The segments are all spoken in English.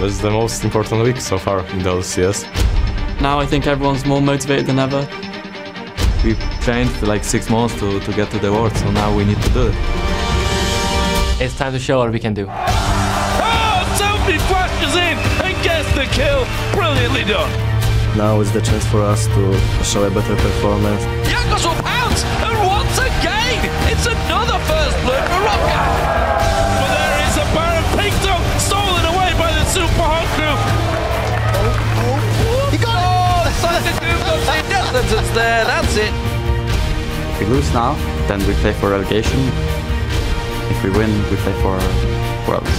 That's the most important week so far in the LCS. Now I think everyone's more motivated than ever. We trained for like 6 months to get to the World, so now we need to do it. It's time to show what we can do. Oh, SELFIE flashes in and gets the kill. Brilliantly done. Now is the chance for us to show a better performance. Jankos will pounce, and once again, it's another first blood for Rocket. But there is a Baron Pingdom stolen away by the Super Hot Crew. He got it! Simon Doom comes in, Justin's there, that's it. If we lose now, then we play for relegation. If we win, we play for Worlds.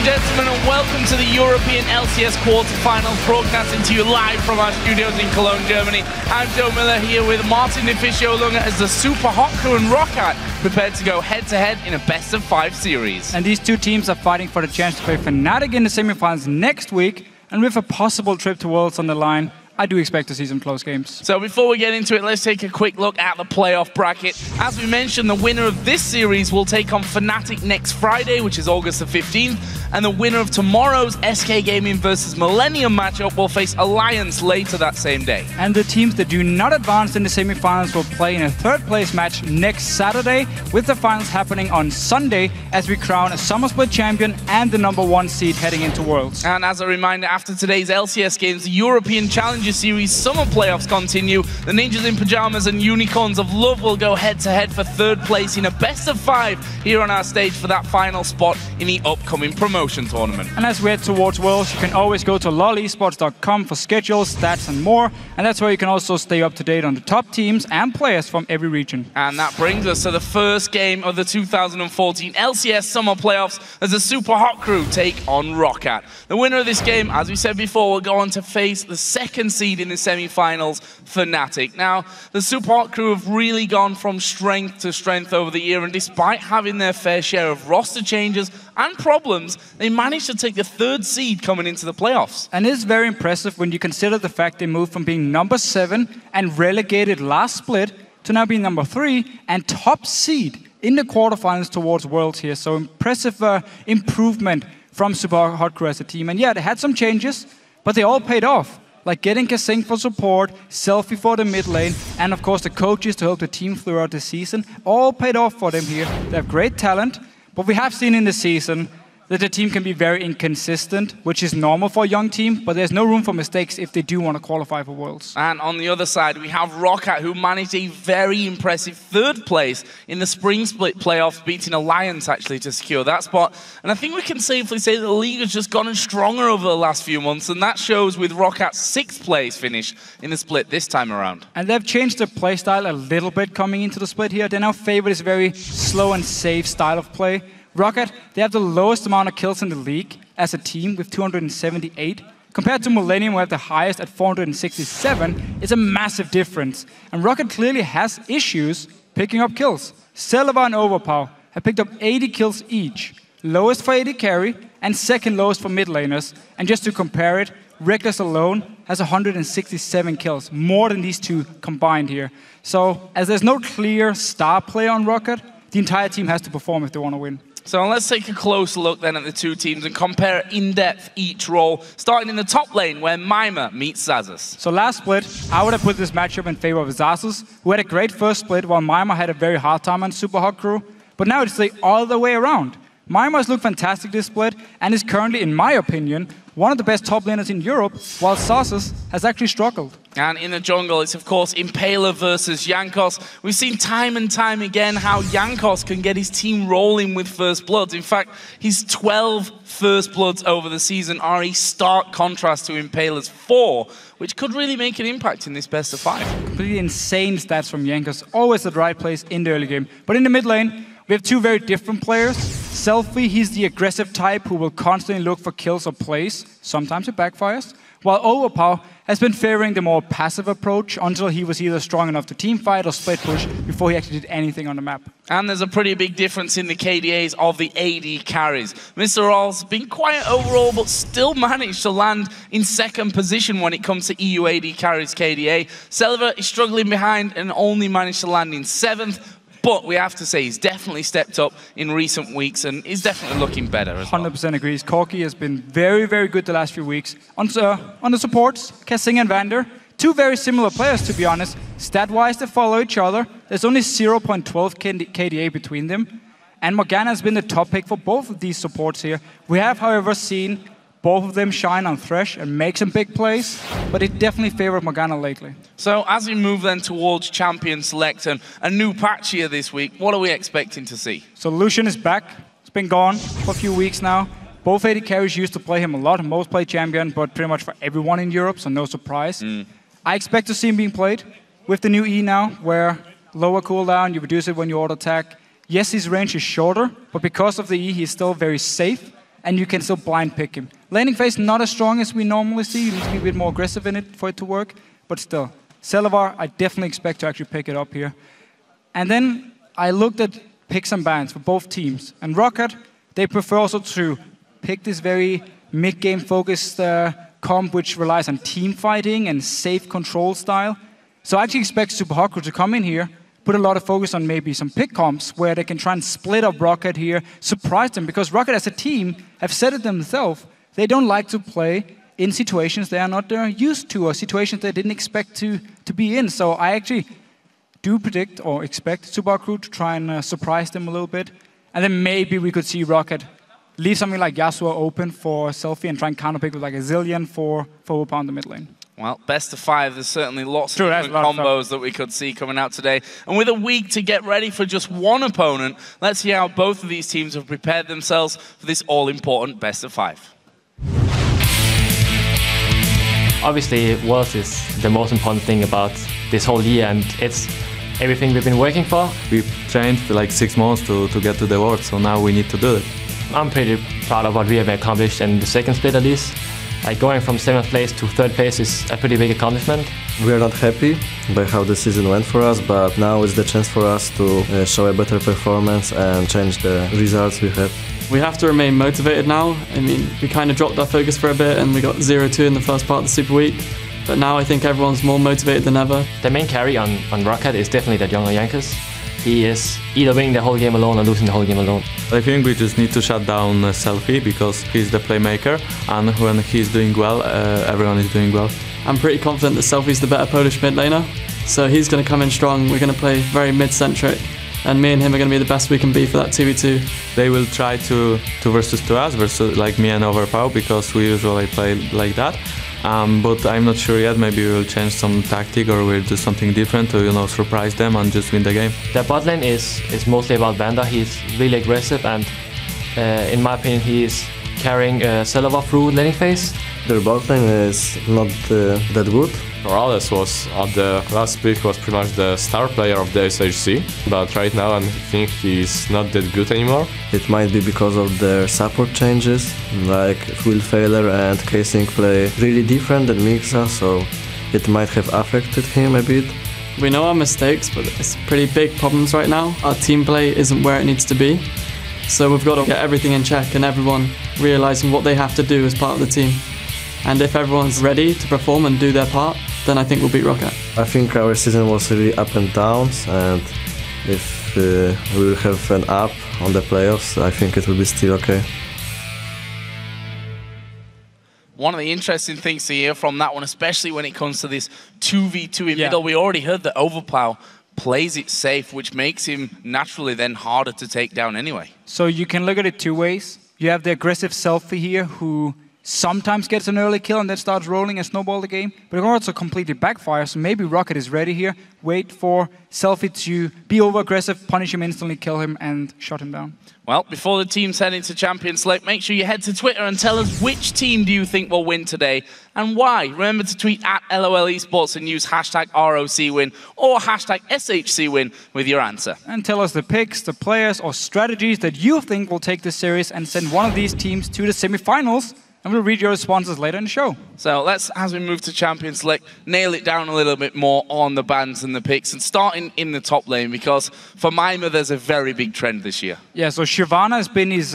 Gentlemen, and welcome to the European LCS Quarterfinals, broadcasting to you live from our studios in Cologne, Germany. I'm Joe Miller here with Marcin as the Super Hot Crew and Rocket prepared to go head-to-head in a best-of-5 series. And these two teams are fighting for the chance to play Fnatic in the semifinals next week, and with a possible trip to Worlds on the line, I do expect to see some close games. So before we get into it, let's take a quick look at the playoff bracket. As we mentioned, the winner of this series will take on Fnatic next Friday, which is August the 15th, and the winner of tomorrow's SK Gaming versus Millennium matchup will face Alliance later that same day. And the teams that do not advance in the semifinals will play in a third-place match next Saturday, with the finals happening on Sunday as we crown a Summer Split champion and the #1 seed heading into Worlds. And as a reminder, after today's LCS games, the European Challenger Series Summer Playoffs continue. The Ninjas in Pyjamas and Unicorns of Love will go head-to-head for third place in a best-of-5 here on our stage for that final spot in the upcoming promotion tournament. And as we head towards Worlds, you can always go to lolesports.com for schedules, stats and more. And that's where you can also stay up to date on the top teams and players from every region. And that brings us to the first game of the 2014 LCS Summer Playoffs as the Super Hot Crew take on Rocket. The winner of this game, as we said before, will go on to face the second seed in the semi-finals, Fnatic. Now, the Super Hot Crew have really gone from strength to strength over the year, and despite having their fair share of roster changes and problems, they managed to take the third seed coming into the playoffs. And it's very impressive when you consider the fact they moved from being number 7 and relegated last split to now being number 3 and top seed in the quarterfinals towards Worlds here. So impressive improvement from Super Hot Crew as a team. And yeah, they had some changes, but they all paid off. Like getting kaSing for support, SELFIE for the mid lane, and of course the coaches to help the team throughout the season, all paid off for them here. They have great talent, but we have seen in the season that the team can be very inconsistent, which is normal for a young team, but there's no room for mistakes if they do want to qualify for Worlds. And on the other side, we have Rocket, who managed a very impressive third place in the Spring Split playoffs, beating Alliance actually to secure that spot. And I think we can safely say that the league has just gotten stronger over the last few months, and that shows with Rocket's 6th place finish in the split this time around. And they've changed their playstyle a little bit coming into the split here. They now favor this very slow and safe style of play. Rocket, they have the lowest amount of kills in the league as a team with 278. Compared to Millennium, who have the highest at 467, it's a massive difference. And Rocket clearly has issues picking up kills. Celaver and Overpow have picked up 80 kills each. Lowest for AD carry and second lowest for mid laners. And just to compare it, Reckless alone has 167 kills, more than these two combined here. So, as there's no clear star player on Rocket, the entire team has to perform if they want to win. So let's take a closer look then at the two teams and compare in depth each role, starting in the top lane where Mimer meets Xaxus. So last split, I would have put this matchup in favor of Xaxus, who had a great first split while Mimer had a very hard time on Super Hot Crew. But now it's the other way around. Mimer has looked fantastic this split and is currently, in my opinion, one of the best top laners in Europe, while Xaxus has actually struggled. And in the jungle, it's of course Impaler versus Jankos. We've seen time and time again how Jankos can get his team rolling with First Bloods. In fact, his 12 First Bloods over the season are a stark contrast to Impaler's 4, which could really make an impact in this best of 5. Completely insane stats from Jankos, always at the right place in the early game. But in the mid lane, We have two very different players. SELFIE, he's the aggressive type who will constantly look for kills or plays. Sometimes it backfires. While Overpow has been favoring the more passive approach until he was either strong enough to teamfight or split push before he actually did anything on the map. And there's a pretty big difference in the KDAs of the AD carries. MrRalleZ's been quiet overall, but still managed to land in second position when it comes to EU AD carries KDA. Celaver is struggling behind and only managed to land in 7th. But we have to say he's definitely stepped up in recent weeks and is definitely looking better as well. 100% agrees. Corki has been very, very good the last few weeks. On the supports, kaSing and VandeR, two very similar players to be honest. Stat-wise, they follow each other. There's only 0.12 KDA between them. And Morgana has been the top pick for both of these supports here. We have, however, seen both of them shine on Thresh and make some big plays, but it definitely favored Morgana lately. So as we move then towards Champion Select and a new patch here this week, what are we expecting to see? So Lucian is back. It's been gone for a few weeks now. Both AD carries used to play him a lot. Most play champion, but pretty much for everyone in Europe, so no surprise. I expect to see him being played with the new E now, where lower cooldown, you reduce it when you auto attack. Yes, his range is shorter, but because of the E, he's still very safe, and you can still blind pick him. Laning phase not as strong as we normally see. You need to be a bit more aggressive in it for it to work, but still. Celaver, I definitely expect to actually pick it up here. And then I looked at picks and bans for both teams. And ROC, they prefer also to pick this very mid-game focused comp which relies on team fighting and safe control style. So I actually expect Super Hot Crew to come in here, put a lot of focus on maybe some pick comps where they can try and split up ROC here, surprise them, because ROC as a team have said it themselves, they don't like to play in situations they are not used to or situations they didn't expect to be in. So I actually do predict or expect Super Hot Crew to try and surprise them a little bit. And then maybe we could see ROC leave something like Yasuo open for SELFIE and try and counterpick with like a Zillion for Overpow in the mid lane. Well, best of 5, there's certainly lots of different combos that we could see coming out today. And with a week to get ready for just one opponent, let's see how both of these teams have prepared themselves for this all-important best of 5. Obviously, Worlds is the most important thing about this whole year, and it's everything we've been working for. We've trained for like 6 months to get to the Worlds, so now we need to do it. I'm pretty proud of what we have accomplished in the second split at least. Like going from 7th place to 3rd place is a pretty big accomplishment. We are not happy by how the season went for us, but now is the chance for us to show a better performance and change the results we have. We have to remain motivated now. I mean, we kind of dropped our focus for a bit and we got 0-2 in the first part of the Super Week. But now I think everyone's more motivated than ever. The main carry on ROC is definitely that younger Jankos. He is either winning the whole game alone or losing the whole game alone. I think we just need to shut down SELFIE because he's the playmaker, and when he's doing well, everyone is doing well. I'm pretty confident that SELFIE's the better Polish mid laner, so he's going to come in strong. We're going to play very mid-centric, and me and him are going to be the best we can be for that 2v2. They will try to versus us, versus like me and Overpow, because we usually play like that. But I'm not sure yet. Maybe we'll change some tactic or we'll do something different to, you know, surprise them and just win the game. The bot lane is mostly about VandeR. He's really aggressive, and in my opinion, he is carrying Celaver through laning phase. Their bot lane is not that good. MrRalleZ was at the last split was pretty much the star player of the SHC, but right now I think he's not that good anymore. It might be because of their support changes, like FLICKR and kaSing play really different than Mixa, so it might have affected him a bit. We know our mistakes, but it's pretty big problems right now. Our team play isn't where it needs to be, so we've got to get everything in check and everyone realizing what they have to do as part of the team. And if everyone's ready to perform and do their part, then I think we'll beat ROC. I think our season was really up and downs, and if we will have an up on the playoffs, I think it will be still okay. One of the interesting things to hear from that one, especially when it comes to this 2v2 in middle, we already heard that Overpow plays it safe, which makes him naturally then harder to take down anyway. So you can look at it two ways. You have the aggressive SELFIE here who sometimes gets an early kill and then starts rolling and snowball the game, but it can also completely backfire, so maybe Rocket is ready here, wait for SELFIE to be over-aggressive, punish him instantly, kill him, and shut him down. Well, before the teams head into Champions League, make sure you head to Twitter and tell us which team do you think will win today and why. Remember to tweet at LOL Esports and use hashtag ROC win or hashtag SHC win with your answer. And tell us the picks, the players, or strategies that you think will take this series and send one of these teams to the semifinals. And we'll read your responses later in the show. So let's, as we move to Champions League, nail it down a little bit more on the bans and the picks, and starting in the top lane, because for Mimer, there's a very big trend this year. Yeah, so Shyvana has been his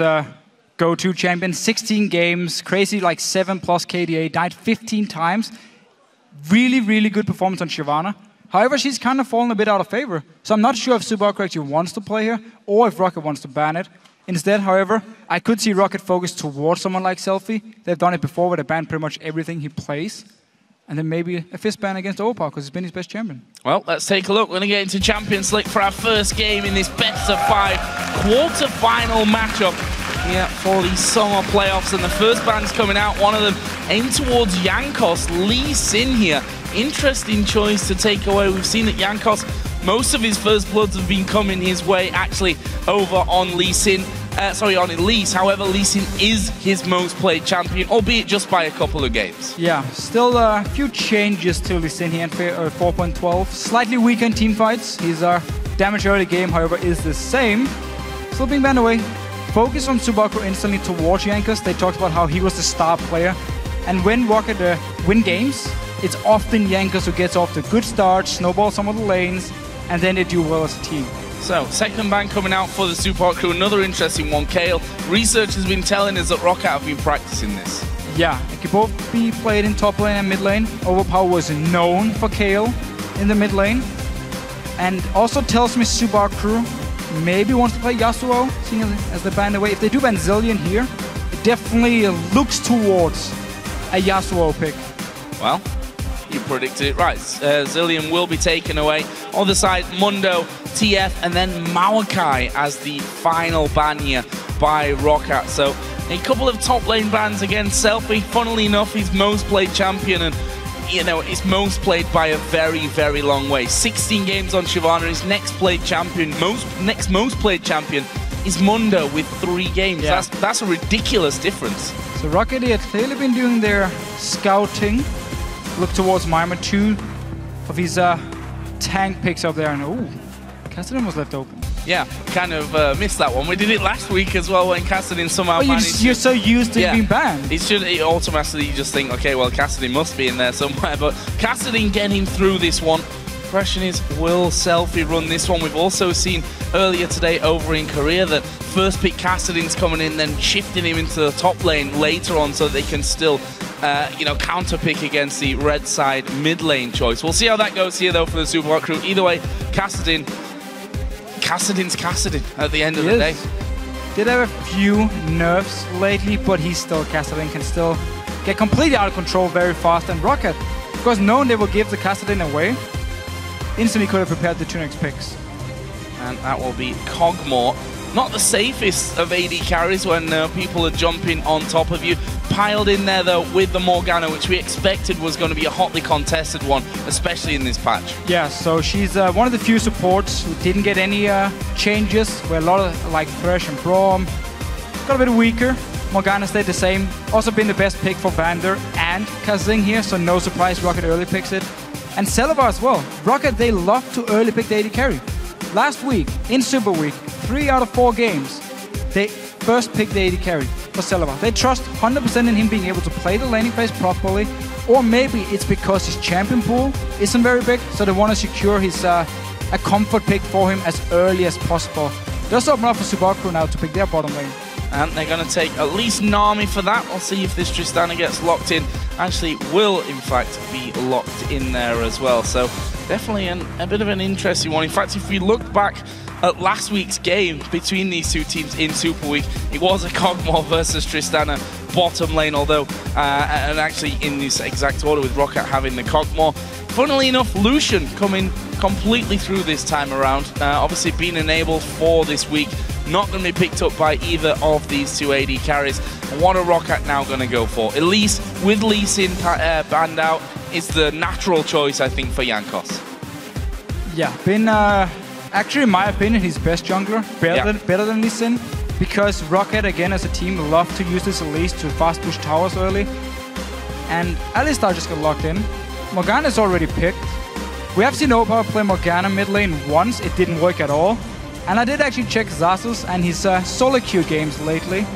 go-to champion. 16 games, crazy, like 7+ KDA, died 15 times. Really, really good performance on Shyvana. However, she's kind of fallen a bit out of favor. So I'm not sure if Subaru actually wants to play her, or if Rocket wants to ban it. Instead, however, I could see Rocket focus towards someone like SELFIE. They've done it before where they ban pretty much everything he plays. And then maybe a fist ban against Overpow because he's been his best champion. Well, let's take a look. We're going to get into Champions League for our first game in this best-of-5 quarter-final matchup here for the summer playoffs. And the first ban's coming out, one of them aimed towards Jankos, Lee Sin here. Interesting choice to take away. We've seen that Jankos, most of his first bloods have been coming his way actually over on Lee Sin. On Elise. However, Lee Sin is his most played champion, albeit just by a couple of games. Yeah, still a few changes to Lee Sin here in 4.12. Slightly weaker in team fights. His damage early game, however, is the same. Still being banned away. Focus on Subaru instantly towards Jankos. They talked about how he was the star player. And when Rocket win games, it's often Jankos who gets off the good start, snowballs some of the lanes, and then they do well as a team. So, second ban coming out for the Super Hot Crew, another interesting one, Kale. Research has been telling us that Rocket have been practicing this. Yeah, it can both be played in top lane and mid lane. Overpow was known for Kale in the mid lane. And also tells me Super Crew maybe wants to play Yasuo, seeing as they banned away. If they do ban Zilean here, it definitely looks towards a Yasuo pick. Well, you predicted it right. Zilean will be taken away. On the side, Mundo, TF, and then Maokai as the final ban here by Rocket. So a couple of top lane bans against SELFIE. Funnily enough, his most played champion, and you know, it's most played by a very, very long way. 16 games on Shyvana. His next played champion, next most played champion is Mundo with 3 games. Yeah. That's a ridiculous difference. So Rocket had clearly been doing their scouting. Look towards Mimer, 2 of his tank picks up there, and oh, kaSing was left open. Yeah, kind of missed that one. We did it last week as well when kaSing somehow managed. You're so used to being banned. It automatically you just think, okay, well, kaSing must be in there somewhere. But kaSing getting through this one. Question is, will SELFIE run this one? We've also seen earlier today over in Korea that first pick kaSing's coming in, then shifting him into the top lane later on so that they can still counter pick against the red side mid lane choice. We'll see how that goes here though for the Super Hot Crew. Either way, kaSing's kaSing at the end of the day. Did have a few nerfs lately, but he's still kaSing, can still get completely out of control very fast. And Rocket, because knowing they will give the kaSing away, instantly could have prepared the 2 next picks. And that will be Kog'Maw. Not the safest of AD carries when people are jumping on top of you. Piled in there though with the Morgana, which we expected was going to be a hotly contested one, especially in this patch. Yeah, so she's one of the few supports who didn't get any changes, where a lot of like Thresh and Braum got a bit weaker. Morgana stayed the same. Also been the best pick for VandeR and kaSing here, so no surprise Rocket early picks it. And Celaver as well. Rocket, they love to early pick the AD carry. Last week, in Super Week, 3 out of 4 games, they first picked the AD carry for Celaver. They trust 100% in him being able to play the laning phase properly, or maybe it's because his champion pool isn't very big, so they want to secure his a comfort pick for him as early as possible. Does open up for Subaru now to pick their bottom lane. And they're going to take at least Nami for that. We'll see if this Tristana gets locked in. Actually will, in fact, be locked in there as well. So definitely a bit of an interesting one. In fact, if we look back at last week's game between these two teams in Super Week, it was a Kog'Maw versus Tristana bottom lane, although, and actually in this exact order with Rocket having the Kog'Maw. Funnily enough, Lucian coming completely through this time around. Obviously being enabled for this week not going to be picked up by either of these two AD carries. And what are ROC now going to go for? Elise, with Lee Sin banned out, is the natural choice, I think, for Jankos. Yeah, been actually, in my opinion, he's best jungler, better than Lee Sin, because ROC again as a team love to use this Elise to fast push towers early. And Alistar just got locked in. Morgana is already picked. We have seen Overpow play Morgana mid lane once, it didn't work at all. And I did actually check Xaxus and his solo queue games lately.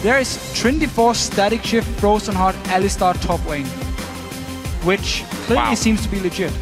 There is Trinity Force, Static Shift, Frozen Heart, Alistar top lane, which clearly seems to be legit.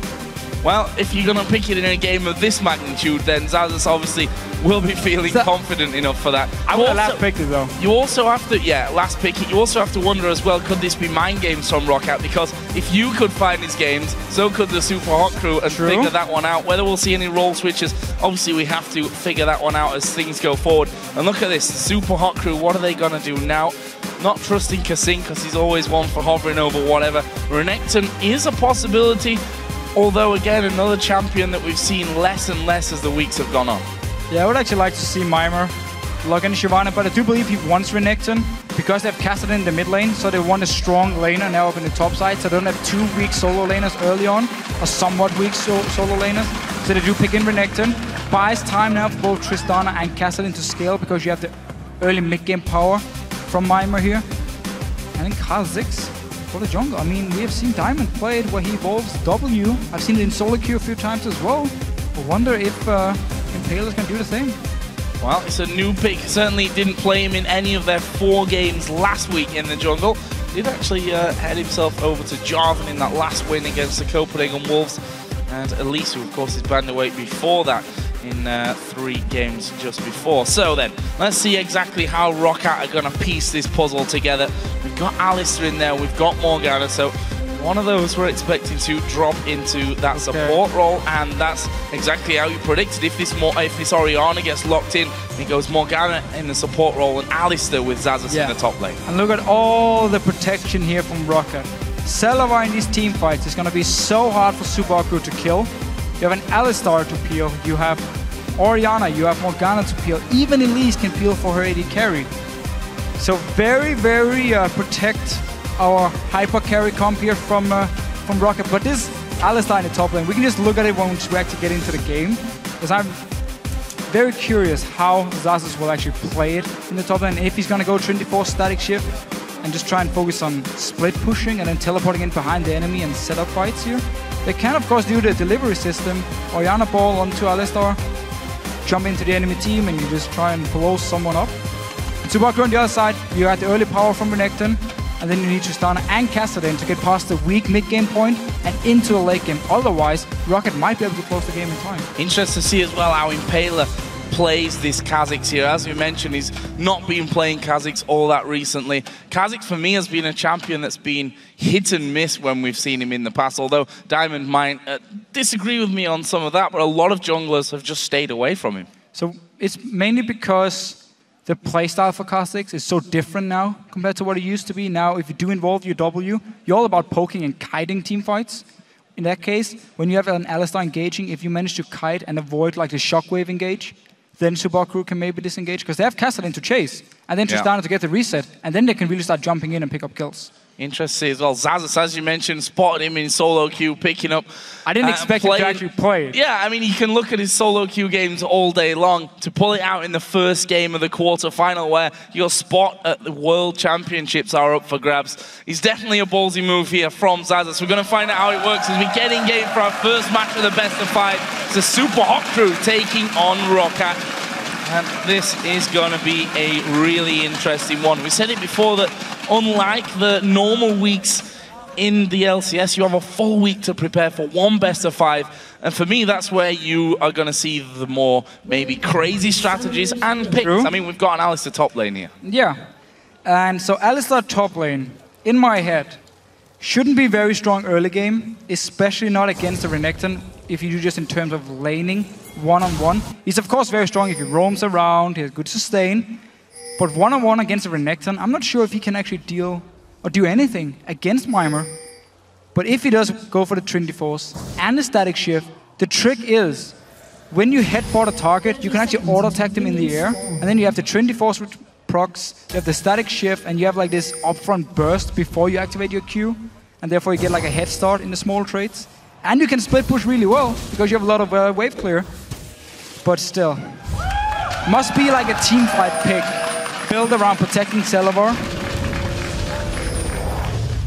Well, if you're going to pick it in a game of this magnitude, then Xaxus obviously will be feeling confident enough for that. I would last pick it though. You also have to, last pick it. You also have to wonder as well, could this be mind games from ROC? Because if you could find his games, so could the Super Hot crew and figure that one out. Whether we'll see any role switches, obviously we have to figure that one out as things go forward. And look at this, Super Hot crew, what are they going to do now? Not trusting kaSing because he's always one for hovering over whatever. Renekton is a possibility, although again, another champion that we've seen less and less as the weeks have gone on. Yeah, I would actually like to see Mimer log in Shyvana, but I do believe he wants Renekton because they have Kassadin in the mid lane, so they want a strong laner now up in the top side, so they don't have 2 weak solo laners early on, or somewhat weak solo laners. So they do pick in Renekton. Buys time now for both Tristana and Kassadin to scale because you have the early mid-game power from Mimer here. And then kaSing for the jungle. I mean, we have seen Diamond play it where he evolves W. I've seen it in solo queue a few times as well. I wonder if Impaler can do the same. Well, it's a new pick. Certainly didn't play him in any of their 4 games last week in the jungle. Did actually head himself over to Jarvan in that last win against the Copenhagen Wolves. And Elise, who of course is banned away before that in 3 games just before. So then, let's see exactly how ROC are going to piece this puzzle together. We've got Ahlström in there, we've got Morgana, so one of those we're expecting to drop into that support role, and that's exactly how you predicted. If this Orianna gets locked in, it goes Morgana in the support role and Ahlström with Xaxus in the top lane. And look at all the protection here from ROC. Celaver in these team fights is going to be so hard for Super Hot crew to kill. You have an Alistar to peel, you have Orianna, you have Morgana to peel. Even Elise can peel for her AD carry. So very, very protect our hyper carry comp here from ROC. But this Alistar in the top lane, we can just look at it once we actually get into the game. Because I'm very curious how Xaxus will actually play it in the top lane. If he's going to go Trinity Force Static Shift and just try and focus on split pushing and then teleporting in behind the enemy and set up fights here. They can of course do the delivery system. Orianna ball onto Alistar, jump into the enemy team and you just try and blow someone up. Super Hot crew on the other side, you got the early power from Renekton, and then you need Tristana and Kassadin to get past the weak mid-game point and into the late game. Otherwise, ROC might be able to close the game in time. Interesting to see as well how Impaler plays this kaSing here. As we mentioned, he's not been playing kaSing all that recently. kaSing for me has been a champion that's been hit and miss when we've seen him in the past, although Diamond might disagree with me on some of that, but a lot of junglers have just stayed away from him. So it's mainly because the playstyle for kaSing is so different now compared to what it used to be. Now, if you do involve your W, you're all about poking and kiting team fights. In that case, when you have an Alistar engaging, if you manage to kite and avoid like the shockwave engage, then Super Hot crew can maybe disengage because they have Kassadin to chase and then Tristana to get the reset, and then they can really start jumping in and pick up kills. Interesting as well. Xaxus, as you mentioned, spotted him in solo queue, picking up. I didn't expect him to actually play it. Yeah, I mean, you can look at his solo queue games all day long. To pull it out in the first game of the quarterfinal, where your spot at the World Championships are up for grabs, is definitely a ballsy move here from Xaxus. We're going to find out how it works as we get in game for our first match of the best of 5. It's a Super Hot crew taking on ROC. And this is going to be a really interesting one. We said it before that unlike the normal weeks in the LCS, you have a full week to prepare for one best of 5. And for me, that's where you are going to see the more maybe crazy strategies and picks. I mean, we've got an Alistar top lane here. Yeah. And so Alistar top lane, in my head, shouldn't be very strong early game, especially not against the Renekton, if you do just in terms of laning one-on-one. He's of course very strong if he roams around, he has good sustain, but one-on-one against the Renekton, I'm not sure if he can actually deal or do anything against Mimer. But if he does go for the Trinity Force and the Static Shift, the trick is when you headbutt a target, you can actually auto-attack them in the air, and then you have the Trinity Force with procs, you have the static shift, and you have like this upfront burst before you activate your Q, and therefore you get like a head start in the small trades. And you can split push really well, because you have a lot of wave clear. But still, must be like a team fight pick, built around protecting Celaver.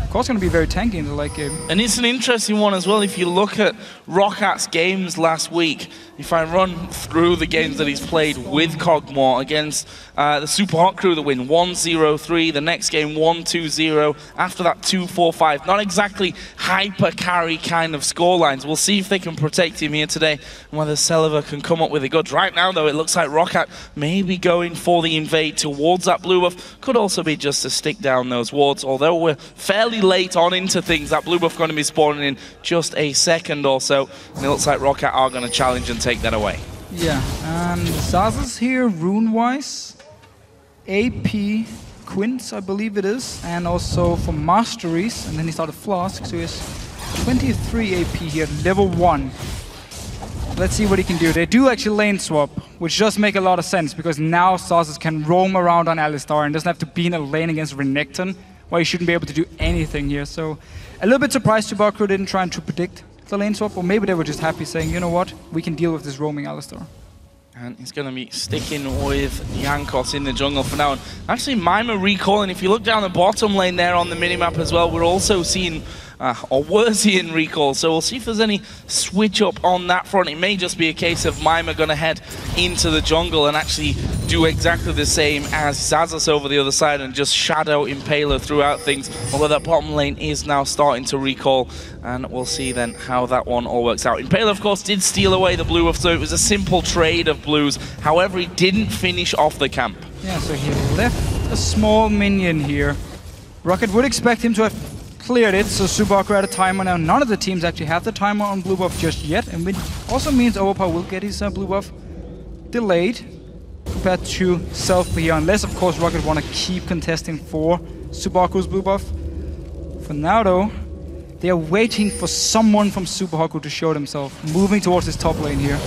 Of course, going to be very tanky in the late game. And it's an interesting one as well. If you look at ROC's games last week, if I run through the games that he's played with Kog'Maw against the Super Hot Crew that win 1-0-3, the next game 1-2-0, after that 2-4-5. Not exactly hyper carry kind of scorelines. We'll see if they can protect him here today and whether Celaver can come up with a good. Right now though, it looks like ROC maybe going for the invade towards that blue buff. Could also be just to stick down those wards, although we're fairly late on into things. That blue buff going to be spawning in just a second or so, and it looks like ROC are going to challenge and take that away. Yeah, and Xaxus here, rune-wise. AP, Quints, I believe it is, and also for Masteries, and then he started Flask, so he has 23 AP here, level 1. Let's see what he can do. They do actually lane swap, which does make a lot of sense, because now Xaxus can roam around on Ahlström and doesn't have to be in a lane against Renekton, where he shouldn't be able to do anything here. So a little bit surprised Subaru didn't try to predict the lane swap, or maybe they were just happy saying, you know what, we can deal with this roaming Ahlström. And he's going to be sticking with Jankos in the jungle for now. And actually, Mimer recalling, if you look down the bottom lane there on the minimap as well, we're also seeing, or were seeing recall. So we'll see if there's any switch up on that front. It may just be a case of Mimer going to head into the jungle and actually do exactly the same as Xaxus over the other side and just shadow Impaler throughout things. Although that bottom lane is now starting to recall, and we'll see then how that one all works out. Impaler, of course, did steal away the blue buff, so it was a simple trade of blues. However, he didn't finish off the camp. Yeah, so he left a small minion here. Rocket would expect him to have cleared it, so Subaru had a timer now. None of the teams actually have the timer on blue buff just yet, and it also means Overpow will get his blue buff delayed compared to SELFIE here, unless of course Rocket want to keep contesting for Subaru's blue buff. For now though, they are waiting for someone from Subaru to show themselves, moving towards this top lane here.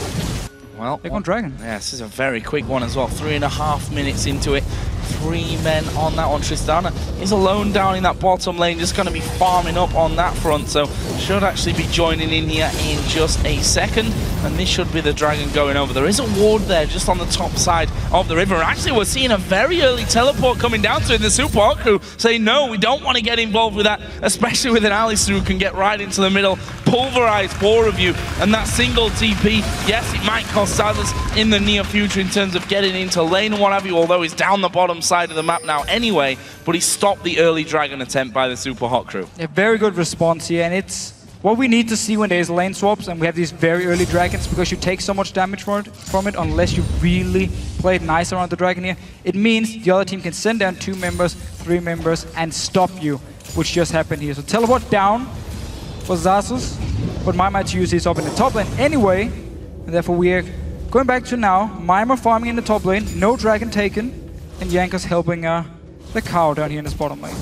Well, they're going Dragon. Yeah, this is a very quick one as well. 3.5 minutes into it. 3 men on that one. Tristana is alone down in that bottom lane, just going to be farming up on that front, so should actually be joining in here in just a second, and this should be the Dragon going over. There is a ward there just on the top side of the river. Actually, we're seeing a very early teleport coming down to it. The Super Hot Crew saying, no, we don't want to get involved with that, especially with an Ahlström who can get right into the middle, pulverize 4 of you, and that single TP, yes, it might cost Xaxus in the near future in terms of getting into lane and what have you, although he's down the bottom side of the map now anyway, but he stopped the early Dragon attempt by the Super Hot Crew. A very good response here, and it's what we need to see when there's lane swaps and we have these very early Dragons, because you take so much damage from it unless you really play it nice around the Dragon here. It means the other team can send down 2 members, 3 members, and stop you, which just happened here. So teleport down for Xaxus, but Mimer to use this up in the top lane anyway, and therefore we are going back to now, Mimer farming in the top lane, no Dragon taken, and Jankos helping the cow down here in this bottom lane.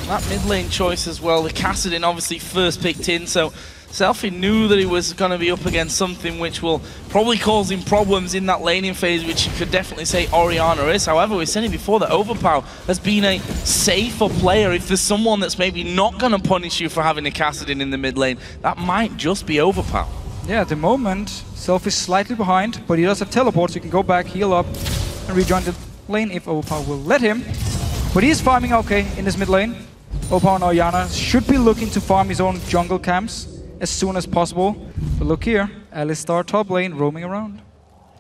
That mid lane choice as well, the kaSing obviously first picked in, so SELFIE knew that he was going to be up against something which will probably cause him problems in that laning phase, which you could definitely say Orianna is. However, we said it before that Overpow has been a safer player. If there's someone that's maybe not going to punish you for having a kaSing in the mid lane, that might just be Overpow. Yeah, at the moment, SELFIE is slightly behind, but he does have teleport, so he can go back, heal up, and rejoin the lane if Overpow will let him. But he is farming okay in this mid lane. Overpow and Orianna should be looking to farm his own jungle camps as soon as possible. But look here, Ahlström top lane roaming around.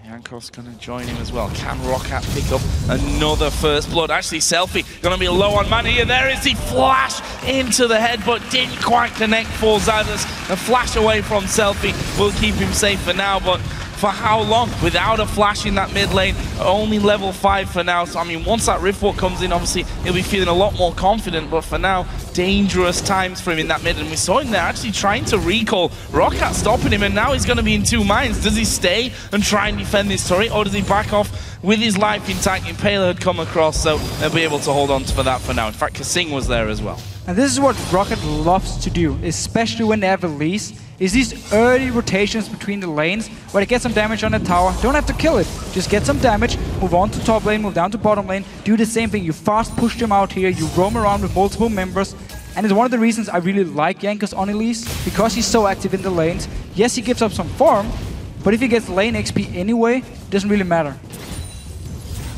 Jankos going to join him as well. Can ROC pick up another first blood? Actually, SELFIE going to be low on mana here. There is the flash into the head, but didn't quite connect for Xaxus. A flash away from SELFIE will keep him safe for now, but for how long? Without a flash in that mid lane, only level 5 for now. So I mean, once that Riftwalk comes in, obviously he'll be feeling a lot more confident, but for now, dangerous times for him in that mid, and we saw him there actually trying to recall. ROC stopping him, and now he's going to be in 2 minds. Does he stay and try and defend this turret, or does he back off with his life intact? Impaler had come across, so they'll be able to hold on for that for now. In fact, kaSing was there as well. And this is what Rocket loves to do, especially when they have a release, is these early rotations between the lanes where they get some damage on the tower. Don't have to kill it, just get some damage, move on to top lane, move down to bottom lane, do the same thing. You fast push them out here, you roam around with multiple members. And it's one of the reasons I really like Jankos on Elise, because he's so active in the lanes. Yes, he gives up some farm, but if he gets lane XP anyway, it doesn't really matter.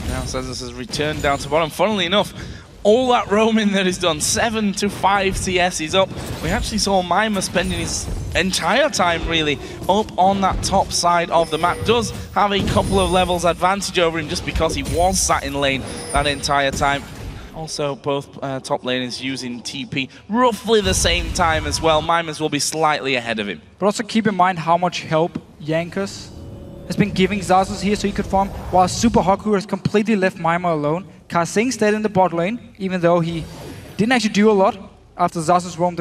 Now Xaxus has returned down to bottom. Funnily enough, all that roaming that he's done, 7 to 5 CS, he's up. We actually saw Mimer spending his entire time really up on that top side of the map. Does have a couple of levels advantage over him just because he was sat in lane that entire time. Also, both top laners using TP roughly the same time as well. Mimers will be slightly ahead of him. But also keep in mind how much help Jankos has been giving Xaxus here so he could farm, while Super Haku has completely left Mimer alone. kaSing stayed in the bot lane, even though he didn't actually do a lot after Xaxus roamed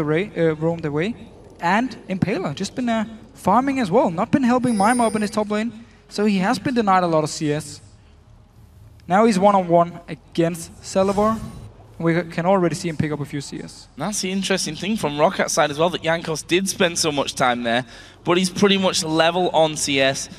away. And Impaler just been farming as well, not been helping Mimer up in his top lane, so he has been denied a lot of CS. Now he's one-on-one against Celaver. We can already see him pick up a few CS. That's the interesting thing from ROC's side as well, that Jankos did spend so much time there, but he's pretty much level on CS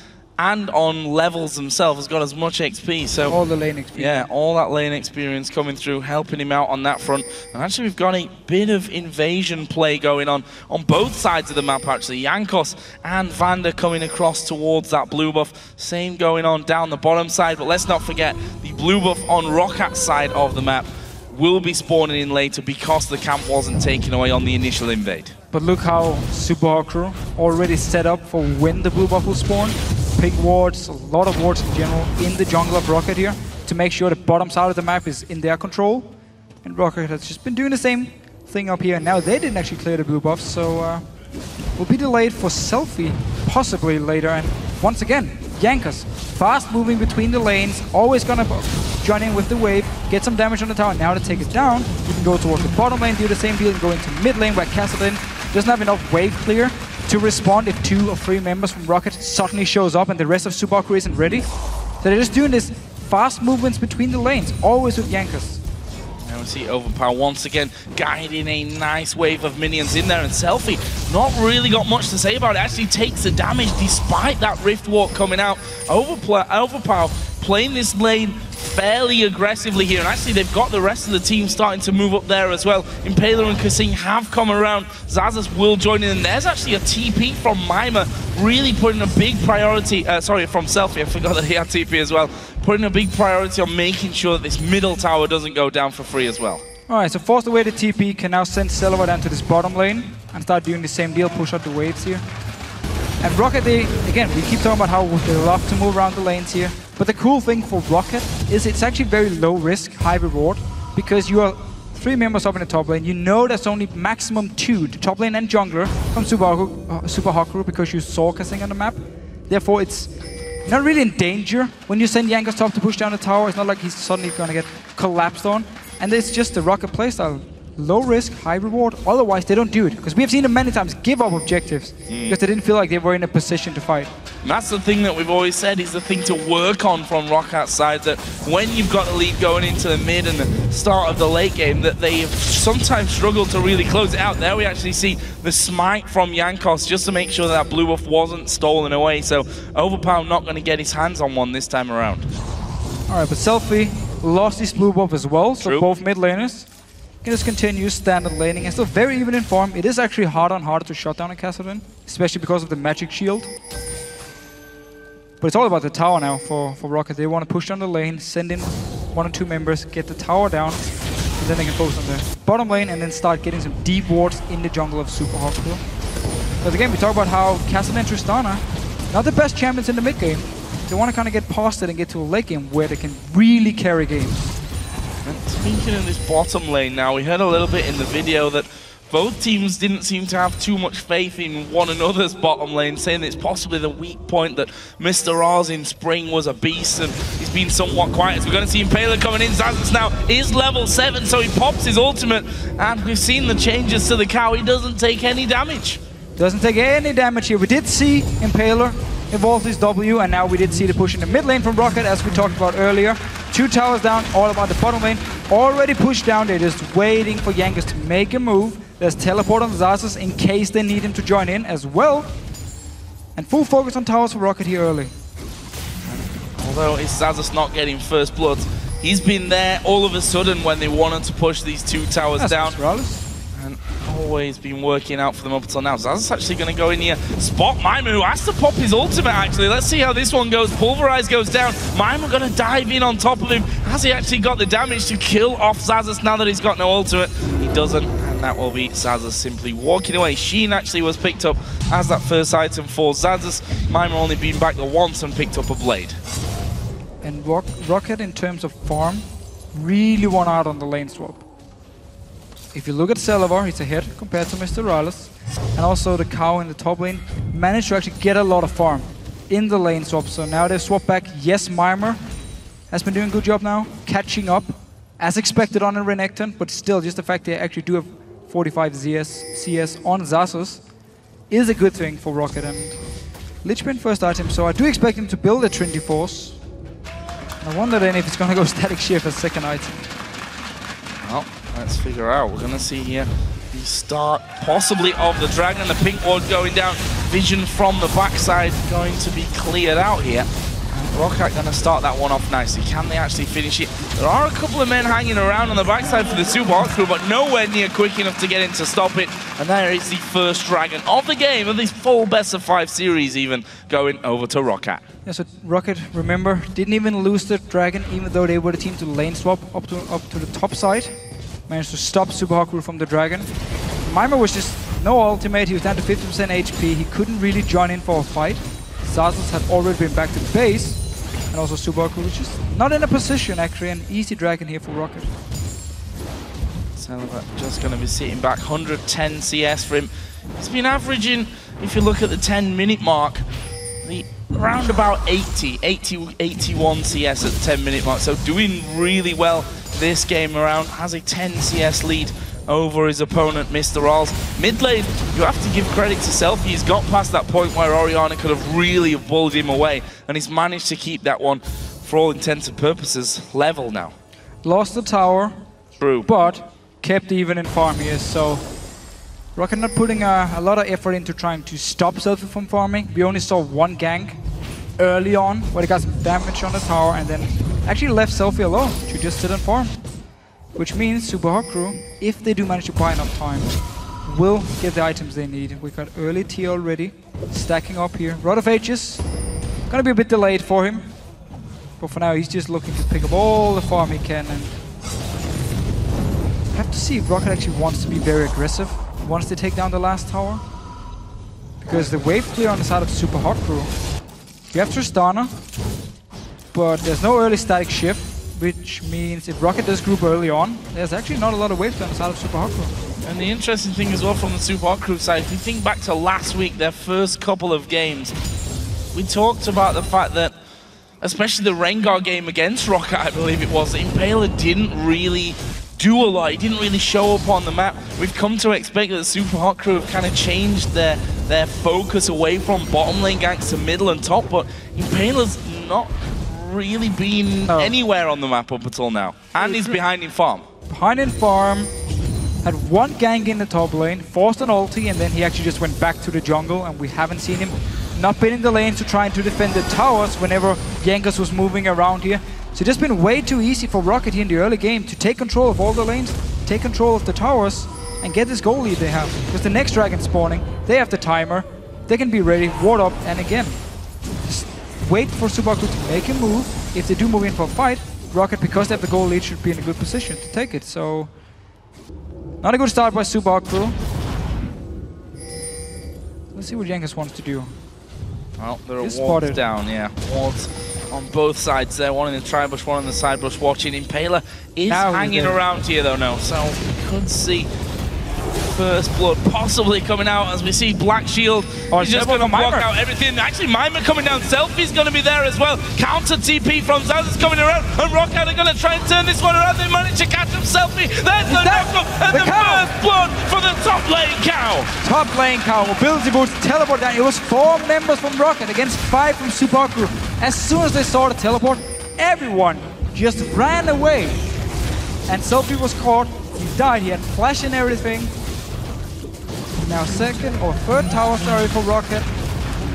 and on levels themselves, has got as much XP. So all the lane experience. Yeah, all that lane experience coming through, helping him out on that front. And actually we've got a bit of invasion play going on both sides of the map actually. Jankos and VandeR coming across towards that blue buff. Same going on down the bottom side, but let's not forget the blue buff on ROC's side of the map will be spawning in later because the camp wasn't taken away on the initial invade. But look how Super Haku already set up for when the blue buff will spawn. Pink wards, a lot of wards in general in the jungle of ROC here to make sure the bottom side of the map is in their control. And ROC has just been doing the same thing up here. Now they didn't actually clear the blue buff, so will be delayed for SELFIE possibly later. And once again, Jankos fast moving between the lanes, always gonna join in with the wave, get some damage on the tower. Now to take it down, you can go towards the bottom lane, do the same deal, and go into mid lane where kaSing doesn't have enough wave clear to respond if 2 or 3 members from ROC suddenly shows up and the rest of Super Haku isn't ready. So they're just doing this fast movements between the lanes, always with Jankos. Now we see Overpow once again guiding a nice wave of minions in there, and SELFIE not really got much to say about it. Actually takes the damage despite that Rift Walk coming out. Overpow playing this lane fairly aggressively here, and actually they've got the rest of the team starting to move up there as well. Impaler and kaSing have come around. Xaxus will join in, and there's actually a TP from Mimer, really putting a big priority, sorry, from SELFIE, I forgot that he had TP as well, putting a big priority on making sure that this middle tower doesn't go down for free as well. Alright, so forced away the TP, can now send Celaver down to this bottom lane and start doing the same deal, push out the waves here. And ROC, again, we keep talking about how they love to move around the lanes here. But the cool thing for ROC is it's actually very low risk, high reward, because you are 3 members up in the top lane. You know there's only maximum 2, the top lane and jungler from Super Haku, because you saw kaSing on the map. Therefore, it's not really in danger when you send Jankos top to push down the tower. It's not like he's suddenly going to get collapsed on. And it's just the ROC playstyle. Low risk, high reward. Otherwise, they don't do it. Because we have seen them many times give up objectives because they didn't feel like they were in a position to fight. And that's the thing that we've always said is the thing to work on from ROC's side, that when you've got a lead going into the mid and the start of the late game, that they have sometimes struggled to really close it out. There we actually see the smite from Jankos just to make sure that blue buff wasn't stolen away. So Overpow not going to get his hands on one this time around. Alright, but SELFIE lost his blue buff as well, so True. both mid laners can just continue standard laning and still very even in form. It is actually harder and harder to shut down a kaSing, especially because of the magic shield. But it's all about the tower now for ROC. They want to push down the lane, send in 1 or 2 members, get the tower down, and then they can focus on the bottom lane and then start getting some deep wards in the jungle of Super Haku. But again, we talk about how kaSing and Tristana, not the best champions in the mid game. They want to kind of get past it and get to a late game where they can really carry games. And speaking of this bottom lane now, we heard a little bit in the video that both teams didn't seem to have too much faith in one another's bottom lane, saying that it's possibly the weak point, that MrRalleZ in spring was a beast and he's been somewhat quiet. So we're going to see Impaler coming in. Xaxus now is level 7, so he pops his ultimate, and we've seen the changes to the cow. He doesn't take any damage. Doesn't take any damage here. We did see Impaler evolve his W, and now we did see the push in the mid lane from ROC, as we talked about earlier. 2 towers down, all about the bottom lane. Already pushed down, they're just waiting for Jankos to make a move. There's teleport on Xaxus in case they need him to join in as well. And full focus on towers for Rocket here early. Although it's Xaxus not getting first blood, he's been there all of a sudden when they wanted to push these two towers down. And always been working out for them up until now. Xaxus actually going to go in here, spot Mimer, who has to pop his ultimate actually. Let's see how this one goes. Pulverize goes down. Mimer going to dive in on top of him. Has he actually got the damage to kill off Xaxus now that he's got no ultimate? He doesn't, and that will be Xaxus simply walking away. Sheen actually was picked up as that first item for Xaxus. Mimer only been back there once and picked up a blade. And Rocket, in terms of farm, really won out on the lane swap. If you look at Celaver, he's ahead compared to MrRalleZ. And also the cow in the top lane managed to actually get a lot of farm in the lane swap. So now they've swapped back. Yes, Mimer has been doing a good job now, catching up as expected on a Renekton, but still just the fact they actually do have 45 CS on Xaxus is a good thing for Rocket. And Lich Bin first item, so I do expect him to build a Trinity Force. I wonder then if it's going to go Static Shift as second item. Well, let's figure out. We're going to see here the start possibly of the Dragon. The pink ward going down. Vision from the backside going to be cleared out here. And Rocket going to start that one off nicely. Can they actually finish it? There are a couple of men hanging around on the backside for the Super Hot Crew, but nowhere near quick enough to get in to stop it. And there is the first Dragon of the game, of this full best of 5 series even, going over to Rocket. Yeah, so Rocket, remember, didn't even lose the Dragon, even though they were the team to lane swap up to the top side. Managed to stop Super Hot Crew from the Dragon. Mimer was just no ultimate, he was down to 50% HP, he couldn't really join in for a fight. Xaxus had already been back to base, and also Super Hot Crew was just not in a position actually, an easy Dragon here for Rocket. Celaver just going to be sitting back, 110 CS for him. He's been averaging, if you look at the 10-minute mark, around about 81 CS at the 10-minute mark, so doing really well this game around. Has a 10 CS lead over his opponent, MrRalleZ. Mid lane, you have to give credit to SELFIE. He's got past that point where Orianna could have really bullied him away, and he's managed to keep that one, for all intents and purposes, level now. Lost the tower, true, but kept even in farm here, so Rocket not putting a lot of effort into trying to stop SELFIE from farming. We only saw one gank early on, where they got some damage on the tower, and then actually left SELFIE alone to just sit and farm. Which means Super Hot Crew, if they do manage to buy enough time, will get the items they need. We got early T already, stacking up here. Rod of Ages, gonna be a bit delayed for him. But for now, he's just looking to pick up all the farm he can. And have to see if Rocket actually wants to be very aggressive once they take down the last tower. Because the wave clear on the side of Super Hot Crew, you have Tristana, but there's no early Static Shift, which means if Rocket does group early on, there's actually not a lot of waves on the side of Super Hot Crew. And the interesting thing as well from the Super Hot Crew side, if you think back to last week, their first couple of games, we talked about the fact that, especially the Rengar game against Rocket, I believe it was, Impaler didn't really do a lot. He didn't really show up on the map. We've come to expect that the Super Hot Crew have kind of changed their focus away from bottom lane ganks to middle and top, but Impaler's not really been anywhere on the map up until now. And he's behind in farm. Behind in farm, had one gank in the top lane, forced an ulti, and then he actually just went back to the jungle, and we haven't seen him not been in the lanes to trying to defend the towers whenever Jankos was moving around here. So it's just been way too easy for Rocket here in the early game to take control of all the lanes, take control of the towers, and get this goal lead they have. Because the next Dragon spawning, they have the timer, they can be ready, ward up, and again, just wait for Super Hot Crew to make a move. If they do move in for a fight, Rocket, because they have the goal lead, should be in a good position to take it. So, not a good start by Super Hot Crew. Let's see what Jankos wants to do. Well, there are wards down, yeah. Wards on both sides there. One in the tri-bush, one in the side bush watching. Impaler is hanging around here though now, so we could see first blood possibly coming out as we see Black Shield. He's just going to block out everything. Actually, Mimer coming down. SELFIE's going to be there as well. Counter TP from Xaxus coming around, and Rocket are going to try and turn this one around. They managed to catch him. SELFIE. There's the knock-up, and the first blood for the top lane cow. Top lane cow. Mobility boost, teleport down. It was 4 members from Rocket against 5 from Super Hot Crew. As soon as they saw the teleport, everyone just ran away. And SELFIE was caught. He died. He had flash and everything. now second or third tower story for Rocket.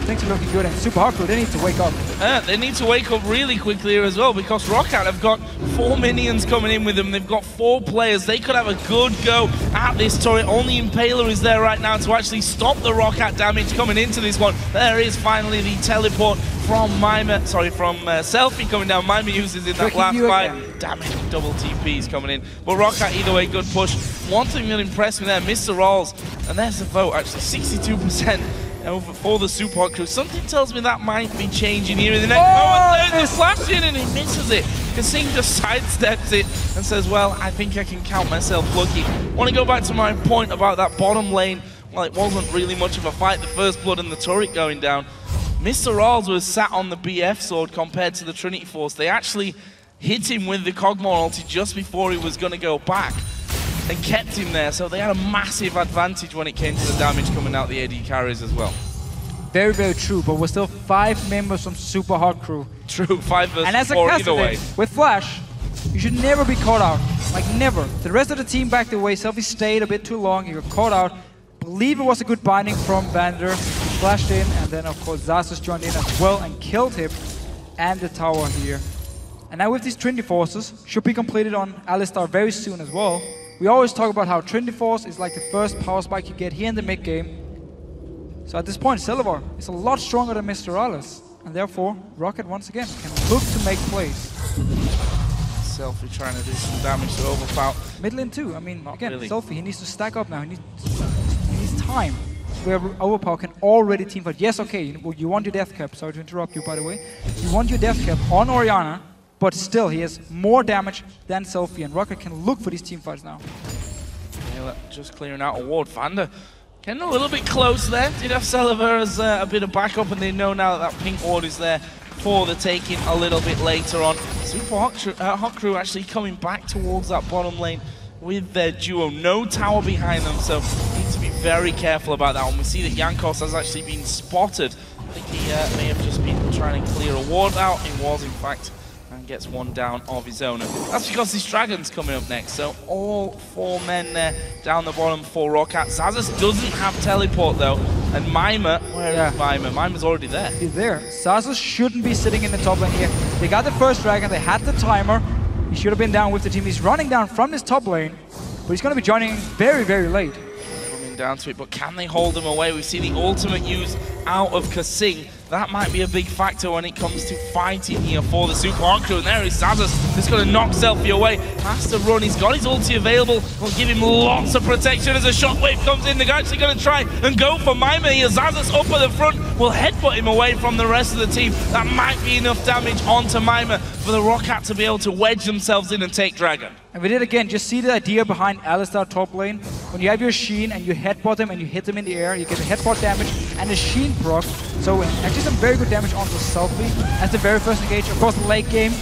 Things are looking good, and Super Hardcore, they need to wake up. They need to wake up really quickly here as well, because Rocket have got 4 minions coming in with them. They've got 4 players. They could have a good go at this turret. Only Impaler is there right now to actually stop the Rocket damage coming into this one. There is finally the teleport from Mimer, sorry, from SELFIE coming down. Mimer uses in that last fight. Damn it, double TPs coming in. But Rocket, either way, good push. One thing that impressed me there, MrRalleZ, and there's the vote actually, 62%. Over for the Super Hot Crew. Something tells me that might be changing here in the next moment. There's the flash in and he misses it. kaSing just sidesteps it and says, well, I think I can count myself lucky. Want to go back to my point about that bottom lane. Well, it wasn't really much of a fight. The first blood and the turret going down. MrRalleZ was sat on the BF sword compared to the Trinity Force. They actually hit him with the Kog'Maw ulti just before he was going to go back and kept him there, so they had a massive advantage when it came to the damage coming out the AD carries as well. Very, very true, but we're still 5 members from Super Hot Crew. True, 5 versus 4 and as a either way. With Flash, you should never be caught out. Like, never. The rest of the team backed away. SELFIE stayed a bit too long. You got caught out. Believe it was a good binding from VandeR. Flashed in, and then, of course, Xaxus joined in as well and killed him and the tower here. And now with these Trinity Forces, should be completed on Ahlström very soon as well. We always talk about how Trinity Force is like the first power spike you get here in the mid game. So at this point, Celaver is a lot stronger than MrRalleZ, and therefore Rocket once again can look to make plays. SELFIE trying to do some damage to Overpow. Mid lane too. I mean, Not again, really. SELFIE, he needs to stack up now. He needs time where Overpow can already teamfight. Yes, okay, you want your death cap. Sorry to interrupt you, by the way. You want your death cap on Orianna. But still, he has more damage than SELFIE, and Rocket can look for these teamfights now. Yeah, just clearing out a ward. VandeR getting a little bit close there. Did have Celaver as a bit of backup, and they know now that that pink ward is there for the taking a little bit later on. Super Hot Crew actually coming back towards that bottom lane with their duo. No tower behind them, so need to be very careful about that one. We see that Jankos has actually been spotted. I think he may have just been trying to clear a ward out. He was, in fact, and gets one down of his own. And that's because this dragon's coming up next. So all 4 men there down the bottom for Rocket. Xaxus doesn't have teleport though. And Mimer, where is Mimer? Mimer's already there. He's there. Xaxus shouldn't be sitting in the top lane here. They got the first dragon, they had the timer. He should have been down with the team. He's running down from this top lane, but he's going to be joining very, very late. Coming down to it, but can they hold him away? We see the ultimate use out of kaSing. That might be a big factor when it comes to fighting here for the Super Hot Crew. And there is Xaxus, just going to knock SELFIE away. Has to run, he's got his ulti available. Will give him lots of protection as a shockwave comes in. They're actually going to try and go for Mimer here. Xaxus up at the front will headbutt him away from the rest of the team. That might be enough damage onto Mimer for the Rocket to be able to wedge themselves in and take Dragon. And we did again, just see the idea behind Ahlström top lane. When you have your Sheen and you headbutt him and you hit him in the air, you get a headbutt damage and a Sheen proc. So actually some very good damage onto SELFIE as the very first engage. Of course, the late game,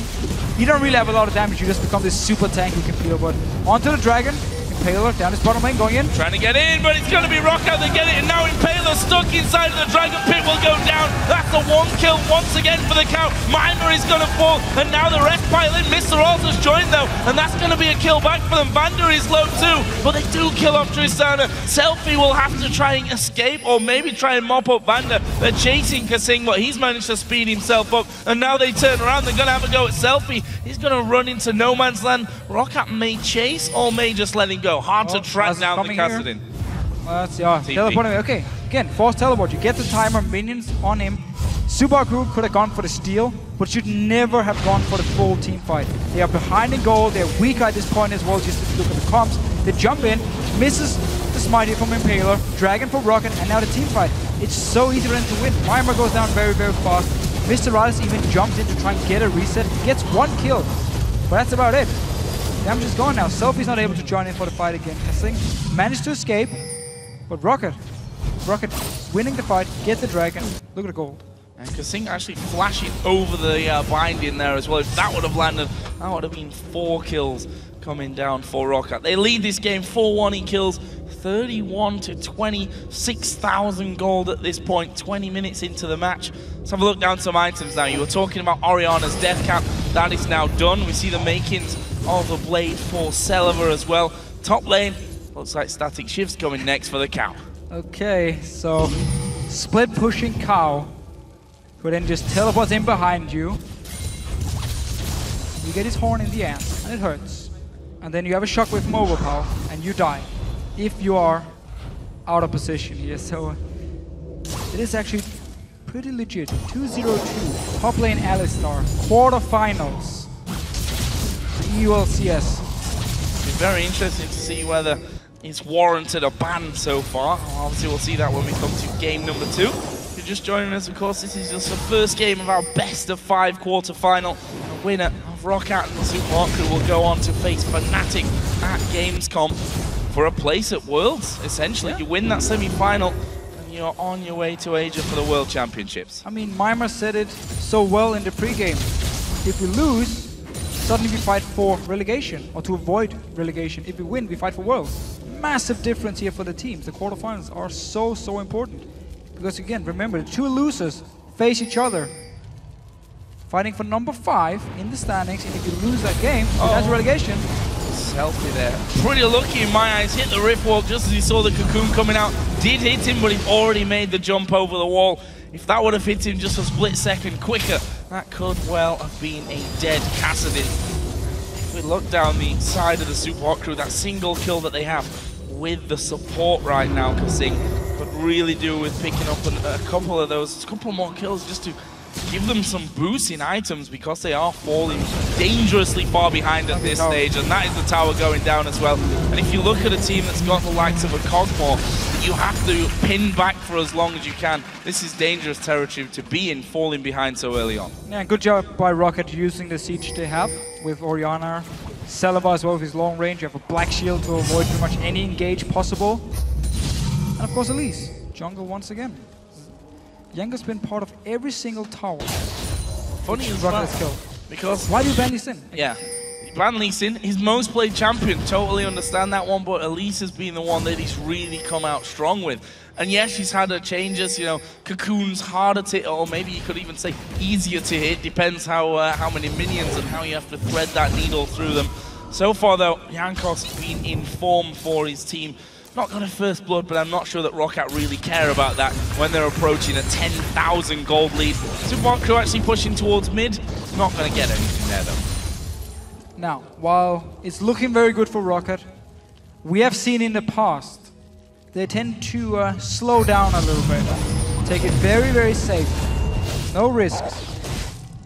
you don't really have a lot of damage, you just become this super tank you can feel. But onto the Dragon, Impaler down his bottom lane, going in. Trying to get in, but it's going to be Rocket. They get it, and now Impaler stuck inside of the Dragon Pit will go down. That's a 1 kill once again for the count. Mimer is going to fall, and now the rest pile in. MrRalleZ has joined though, and that's going to be a kill back for them. VandeR is low too, but they do kill off Tristana. SELFIE will have to try and escape, or maybe try and mop up VandeR. They're chasing kaSing, but he's managed to speed himself up, and now they turn around. They're going to have a go at SELFIE. He's going to run into no man's land. Rocket may chase, or may just let him go. Hard to track down the kaSing. Let's see, teleporting. Okay, again, force teleport. You get the timer, minions on him. Super Crew could have gone for the steal, but should never have gone for the full team fight. They are behind in goal. They're weak at this point as well. Just if you look at the comps, they jump in, misses the smite from Impaler, Dragon for Rocket, and now the team fight. It's so easy for them to win. Mimer goes down very, very fast. MrRalleZ even jumps in to try and get a reset. He gets 1 kill, but that's about it. Damage is gone now. SELFIE's not able to join in for the fight again. kaSing managed to escape, but Rocket winning the fight, get the Dragon. Look at the gold. And kaSing actually flashing over the binding there as well. If that would have landed, that would have been 4 kills coming down for Rocket. They lead this game 4-1 in kills, 31 to 20, 6,000 gold at this point, 20 minutes into the match. Let's have a look down some items now. You were talking about Orianna's death cap. That is now done. We see the makings of the blade for Celaver as well. Top lane, looks like Static Shift's coming next for the count. Okay, so split pushing cow, who then just teleports in behind you. You get his horn in the ass, and it hurts. And then you have a shock with Overpow, and you die. If you are out of position here, so it is actually pretty legit. 2-0-2, top lane Ahlström, quarterfinals, the EU LCS. It's very interesting to see whether it's warranted a ban so far. Obviously, we'll see that when we come to game number 2. If you're just joining us, of course, this is just the first game of our best of 5 quarterfinal. The winner of ROCAT and the Super Hot Crew will go on to face Fnatic at Gamescom for a place at Worlds. Essentially, you win that semi-final and you're on your way to Asia for the World Championships. I mean, Mimer said it so well in the pregame. If we lose, suddenly we fight for relegation, or to avoid relegation. If we win, we fight for Worlds. Massive difference here for the teams. The quarterfinals are so important. Because again, remember, the 2 losers face each other, fighting for number 5 in the standings, and if you lose that game, that's relegation. SELFIE there. Pretty lucky in my eyes. Hit the rift wall just as he saw the cocoon coming out. Did hit him, but he already made the jump over the wall. If that would have hit him just a split second quicker, that could well have been a dead kaSing. If we look down the side of the Super Hot Crew, that single kill that they have with the support right now, kaSing, could really do with picking up a couple of those, a couple more kills just to give them some boost in items, because they are falling dangerously far behind at this stage, and that is the tower going down as well. And if you look at a team that's got the likes of a Cogmore, you have to pin back for as long as you can. This is dangerous territory to be in, falling behind so early on. Yeah, good job by ROCAT using the siege they have with Orianna, Celaver as well with his long range. You have a black shield to avoid pretty much any engage possible. And of course Elise, jungle once again. Jankos been part of every single tower. Funny as well, killed. because... Why do you ban Lee Sin? Yeah, ban Lee Sin, his most played champion, totally understand that one, but Elise has been the one that he's really come out strong with. And yes, she's had her changes, you know, Cocoon's harder to hit, or maybe you could even say easier to hit, depends how many minions and how you have to thread that needle through them. So far though, Jankos has been in form for his team. Not got a first blood, but I'm not sure that ROCAT really care about that when they're approaching a 10,000 gold lead. Super Hot Crew actually pushing towards mid. Not going to get anything there, though. Now, while it's looking very good for ROCAT, we have seen in the past, they tend to slow down a little bit. Take it very safe. No risks.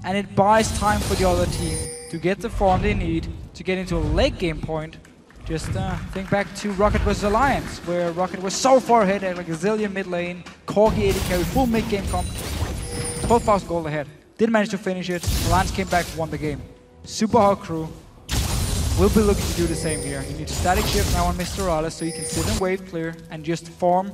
And it buys time for the other team to get the farm they need to get into a late game point. Just think back to ROCAT vs Alliance, where ROCAT was so far ahead at like a zillion mid lane, Corgi 80 carry, full mid game comp, 12,000 gold ahead. Didn't manage to finish it. Alliance came back, won the game. Super Hot Crew will be looking to do the same here. You need to static shift now on MrRalleZ so you can sit and wave clear and just farm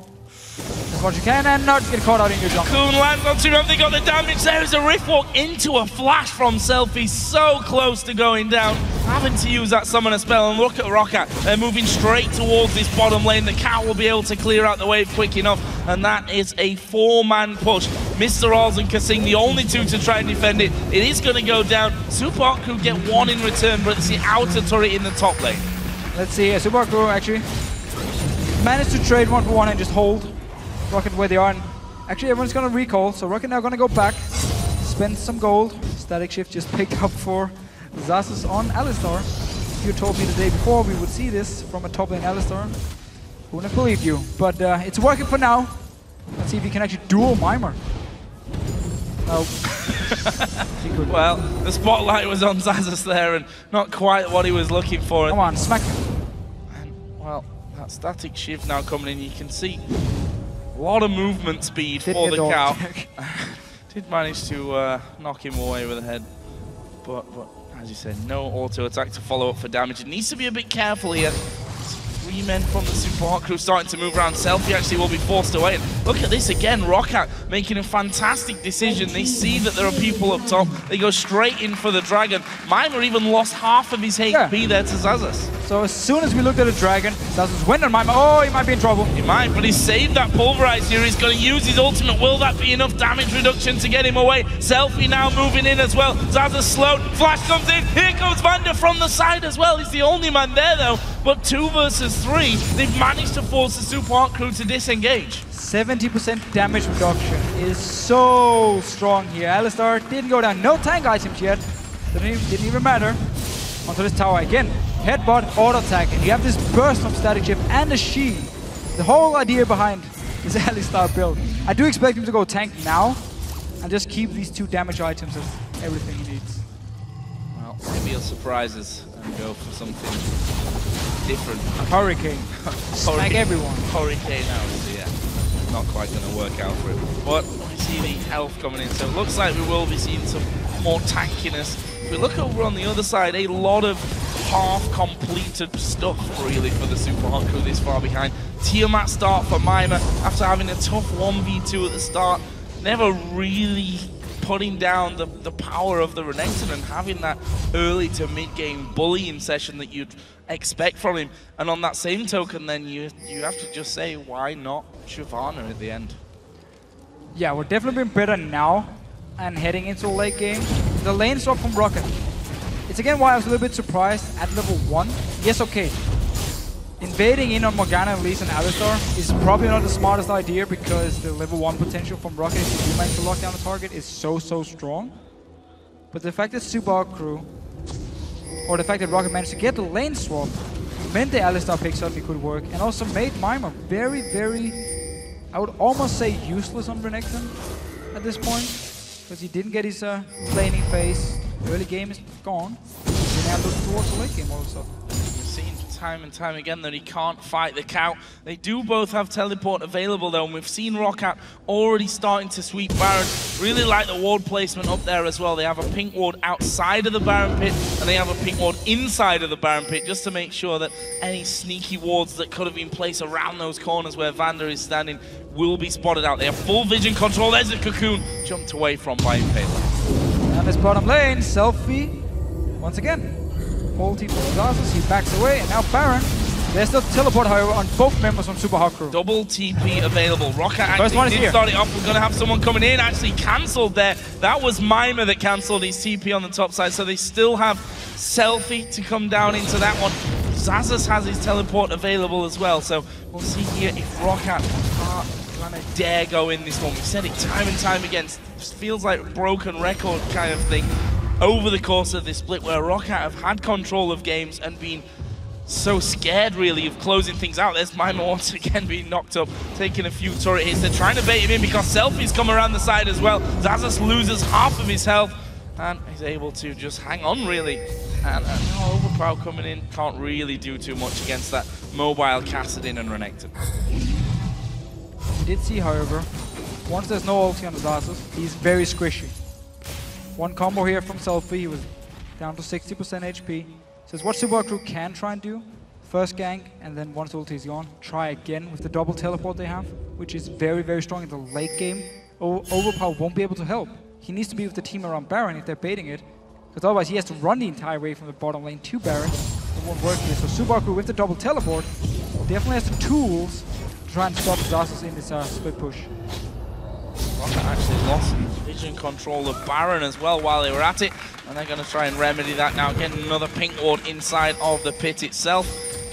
as much as you can and not get caught out in your jungle. Cocoon lands on 2, they got the damage. There's a rift walk into a flash from SELFIE, so close to going down. Having to use that summoner spell, and look at ROCAT. They're moving straight towards this bottom lane. The cow will be able to clear out the wave quick enough, and that is a 4-man push. MrRalleZ and kaSing, the only 2 to try and defend it. It is going to go down. Super Hot Crew get 1 in return, but it's the outer turret in the top lane. Let's see, Super Hot Crew actually managed to trade 1 for 1 and just hold ROCAT where they are. And actually, everyone's going to recall, so ROCAT now going to go back, spend some gold. Static shift just picked up for Xaxus on Ahlström. If you told me the day before we would see this from a top lane Ahlström, I wouldn't have believed you. But it's working for now. Let's see if he can actually duel Mimer. No. Well, the spotlight was on Xaxus there, and not quite what he was looking for. Come on, smack him. And, well, that static shift now coming in, you can see a lot of movement speed for the cow. Did manage to knock him away with the head, but as you said, no auto attack to follow up for damage. It needs to be a bit careful here. 3 men from the Super Hot Crew starting to move around. SELFIE actually will be forced away. And look at this again, ROCAT making a fantastic decision. They see that there are people up top. They go straight in for the dragon. Mimer even lost half of his HP there to Xaxus. So as soon as we looked at a dragon, Xaxus went on Mimer. Oh, he might be in trouble. He might, but he saved that pulverize here. He's going to use his ultimate. Will that be enough damage reduction to get him away? SELFIE now moving in as well. Xaxus slowed. Flash comes in. Here comes VandeR from the side as well. He's the only man there though. But 2 versus 3, they've managed to force the Super Hot crew to disengage. 70% damage reduction is so strong here. Ahlström didn't go down. No tank items yet. Didn't even matter. Onto this tower again. Headbutt, auto attack, and you have this burst from Static Chip and the shield. The whole idea behind this Ahlström build. I do expect him to go tank now and just keep these 2 damage items as everything he needs. Well, maybe he'll surprise us and go for something different. Hurricane. Smack everyone. Hurricane out, so yeah. Not quite going to work out for him. But we see the health coming in, so it looks like we will be seeing some more tankiness. If we look over on the other side, a lot of half-completed stuff, really, for the Super Hot crew this far behind. Tiamat start for Mimer after having a tough 1v2 at the start. Never really putting down the power of the Renekton and having that early to mid-game bullying session that you'd expect from him. And on that same token, then you have to just say, why not Shyvana at the end? Yeah, we're definitely been better now and heading into a late game. The lane swap from Rocket. It's again why I was a little bit surprised at level 1. Yes, okay. Invading in on Morgana and Lee and Ahlström is probably not the smartest idea because the level 1 potential from Rocket, if you manage to lock down the target, is so strong. But the fact that Super Hot crew, or the fact that Rocket managed to get the lane swap, meant the Ahlström pick suddenly could work, and also made Mimer very, I would almost say useless on Renekton at this point, because he didn't get his laning phase. Early game is gone. He now looks towards the late game all of a sudden. We've seen time and time again that he can't fight the count. They do both have teleport available though, and we've seen ROC already starting to sweep Baron. Really like the ward placement up there as well. They have a pink ward outside of the Baron pit, and they have a pink ward inside of the Baron pit, just to make sure that any sneaky wards that could have been placed around those corners where VandeR is standing will be spotted out. They have full vision control. There's a cocoon jumped away from by Impaler. And this bottom lane, SELFIE, once again. Whole team from Xaxus, he backs away, and now Baron. There's still teleport, however, on both members from Super Hot crew. Double TP available. Rocket actually did start it off. We're going to have someone coming in, actually cancelled there. That was Mimer that cancelled his TP on the top side, so they still have SELFIE to come down into that one. Xaxus has his teleport available as well, so we'll see here if Rocket are going to dare go in this one. We've said it time and time again. It feels like a broken record kind of thing over the course of this split, where Rocket have had control of games and been so scared, really, of closing things out. There's Mimer once again being knocked up, taking a few turret hits. They're trying to bait him in because SELFIE's come around the side as well. Xaxus loses half of his health, and he's able to just hang on, really. And now Overpow coming in can't really do too much against that mobile Kassadin and Renekton. We did see, however, once there's no ulti on the Xaxus, he's very squishy. One combo here from SELFIE, he was down to 60% HP. Says what Super Hot crew can try and do, first gank, and then once ulti is gone, try again with the double teleport they have, which is very strong in the late game. Overpow won't be able to help. He needs to be with the team around Baron if they're baiting it, because otherwise he has to run the entire way from the bottom lane to Baron. It won't work here. So Super Hot crew with the double teleport definitely has the tools to try and stop Xaxus in this split push. Rocket actually lost vision control of Baron as well while they were at it, and they're going to try and remedy that now. Getting another pink ward inside of the pit itself,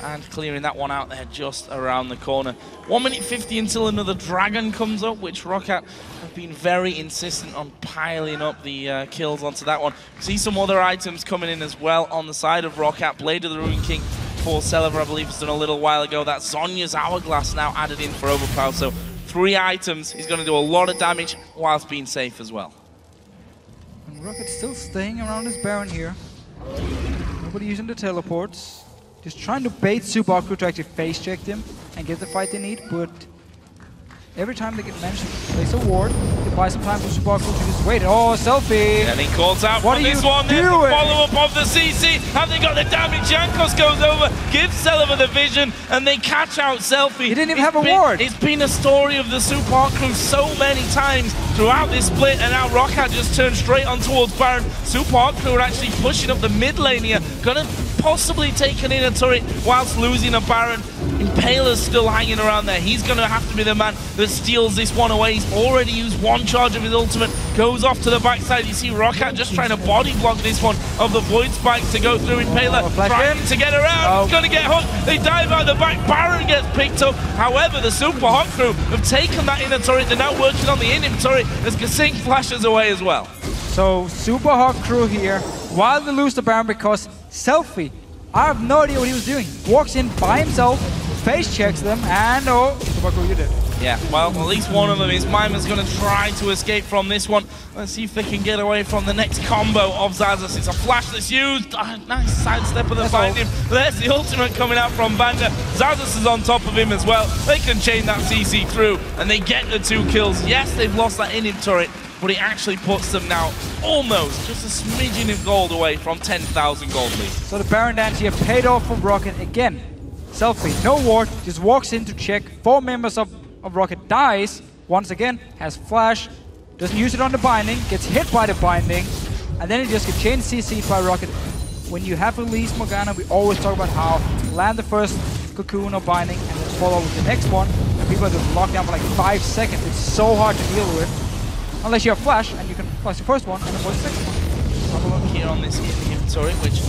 and clearing that one out there just around the corner. 1 minute 50 until another dragon comes up, which Rocket have been very insistent on piling up the kills onto that one. See some other items coming in as well on the side of Rocket. Blade of the Ruin King for Celaver, I believe, was done a little while ago. That's Zhonya's Hourglass now added in for Overpow. So 3 items. He's going to do a lot of damage whilst being safe as well. And Rocket's still staying around his Baron here. Nobody using the teleports. Just trying to bait Super Hot crew to actually face check them and get the fight they need, but every time they get managed to place a ward, they buy some time for Super Hot crew to just wait. Oh, SELFIE! And he calls out for this one. There's the follow-up of the CC. Have they got the damage? Jankos goes over, gives Celaver the vision, and they catch out SELFIE. He didn't even have a ward. It's been a story of the Super Hot crew so many times throughout this split, and now Rocket just turned straight on towards Baron. Super Hot crew are actually pushing up the mid lane here. Gonna possibly take an inner turret whilst losing a Baron. Impaler's still hanging around there. He's going to have to be the man that steals this one away. He's already used one charge of his ultimate. Goes off to the backside. You see ROC just trying to body block this one of the Void Spike to go through. Impaler trying to get around. He's going to get hooked. They dive out the back. Baron gets picked up. However, the Super Hot Crew have taken that inner turret. They're now working on the inner turret as kaSing flashes away as well. So Super Hot Crew here, while they lose the Baron because SELFIE, I have no idea what he was doing. Walks in by himself, face checks them, and oh, Super Hot Crew, you did. Yeah, well, at least one of them is Mimer's going to try to escape from this one. Let's see if they can get away from the next combo of Xaxus. It's a flash that's used. Nice sidestep of the binding. There's the ultimate coming out from VandeR. Xaxus is on top of him as well. They can chain that CC through, and they get the 2 kills. Yes, they've lost that in turret, but it actually puts them now almost just a smidgen of gold away from 10,000 gold lead. So the Baron dance here paid off for Rocket again. SELFIE, no ward, just walks in to check. 4 members of Rocket dies, once again, has flash, doesn't use it on the binding, gets hit by the binding, and then it just gets chain CC'd by Rocket. When you have released Morgana, we always talk about how land the first cocoon or binding and then follow with the next one, and people are just locked down for like 5 seconds. It's so hard to deal with, unless you have flash, and you can flash the first one and avoid the second one. Have a look here on this inventory, which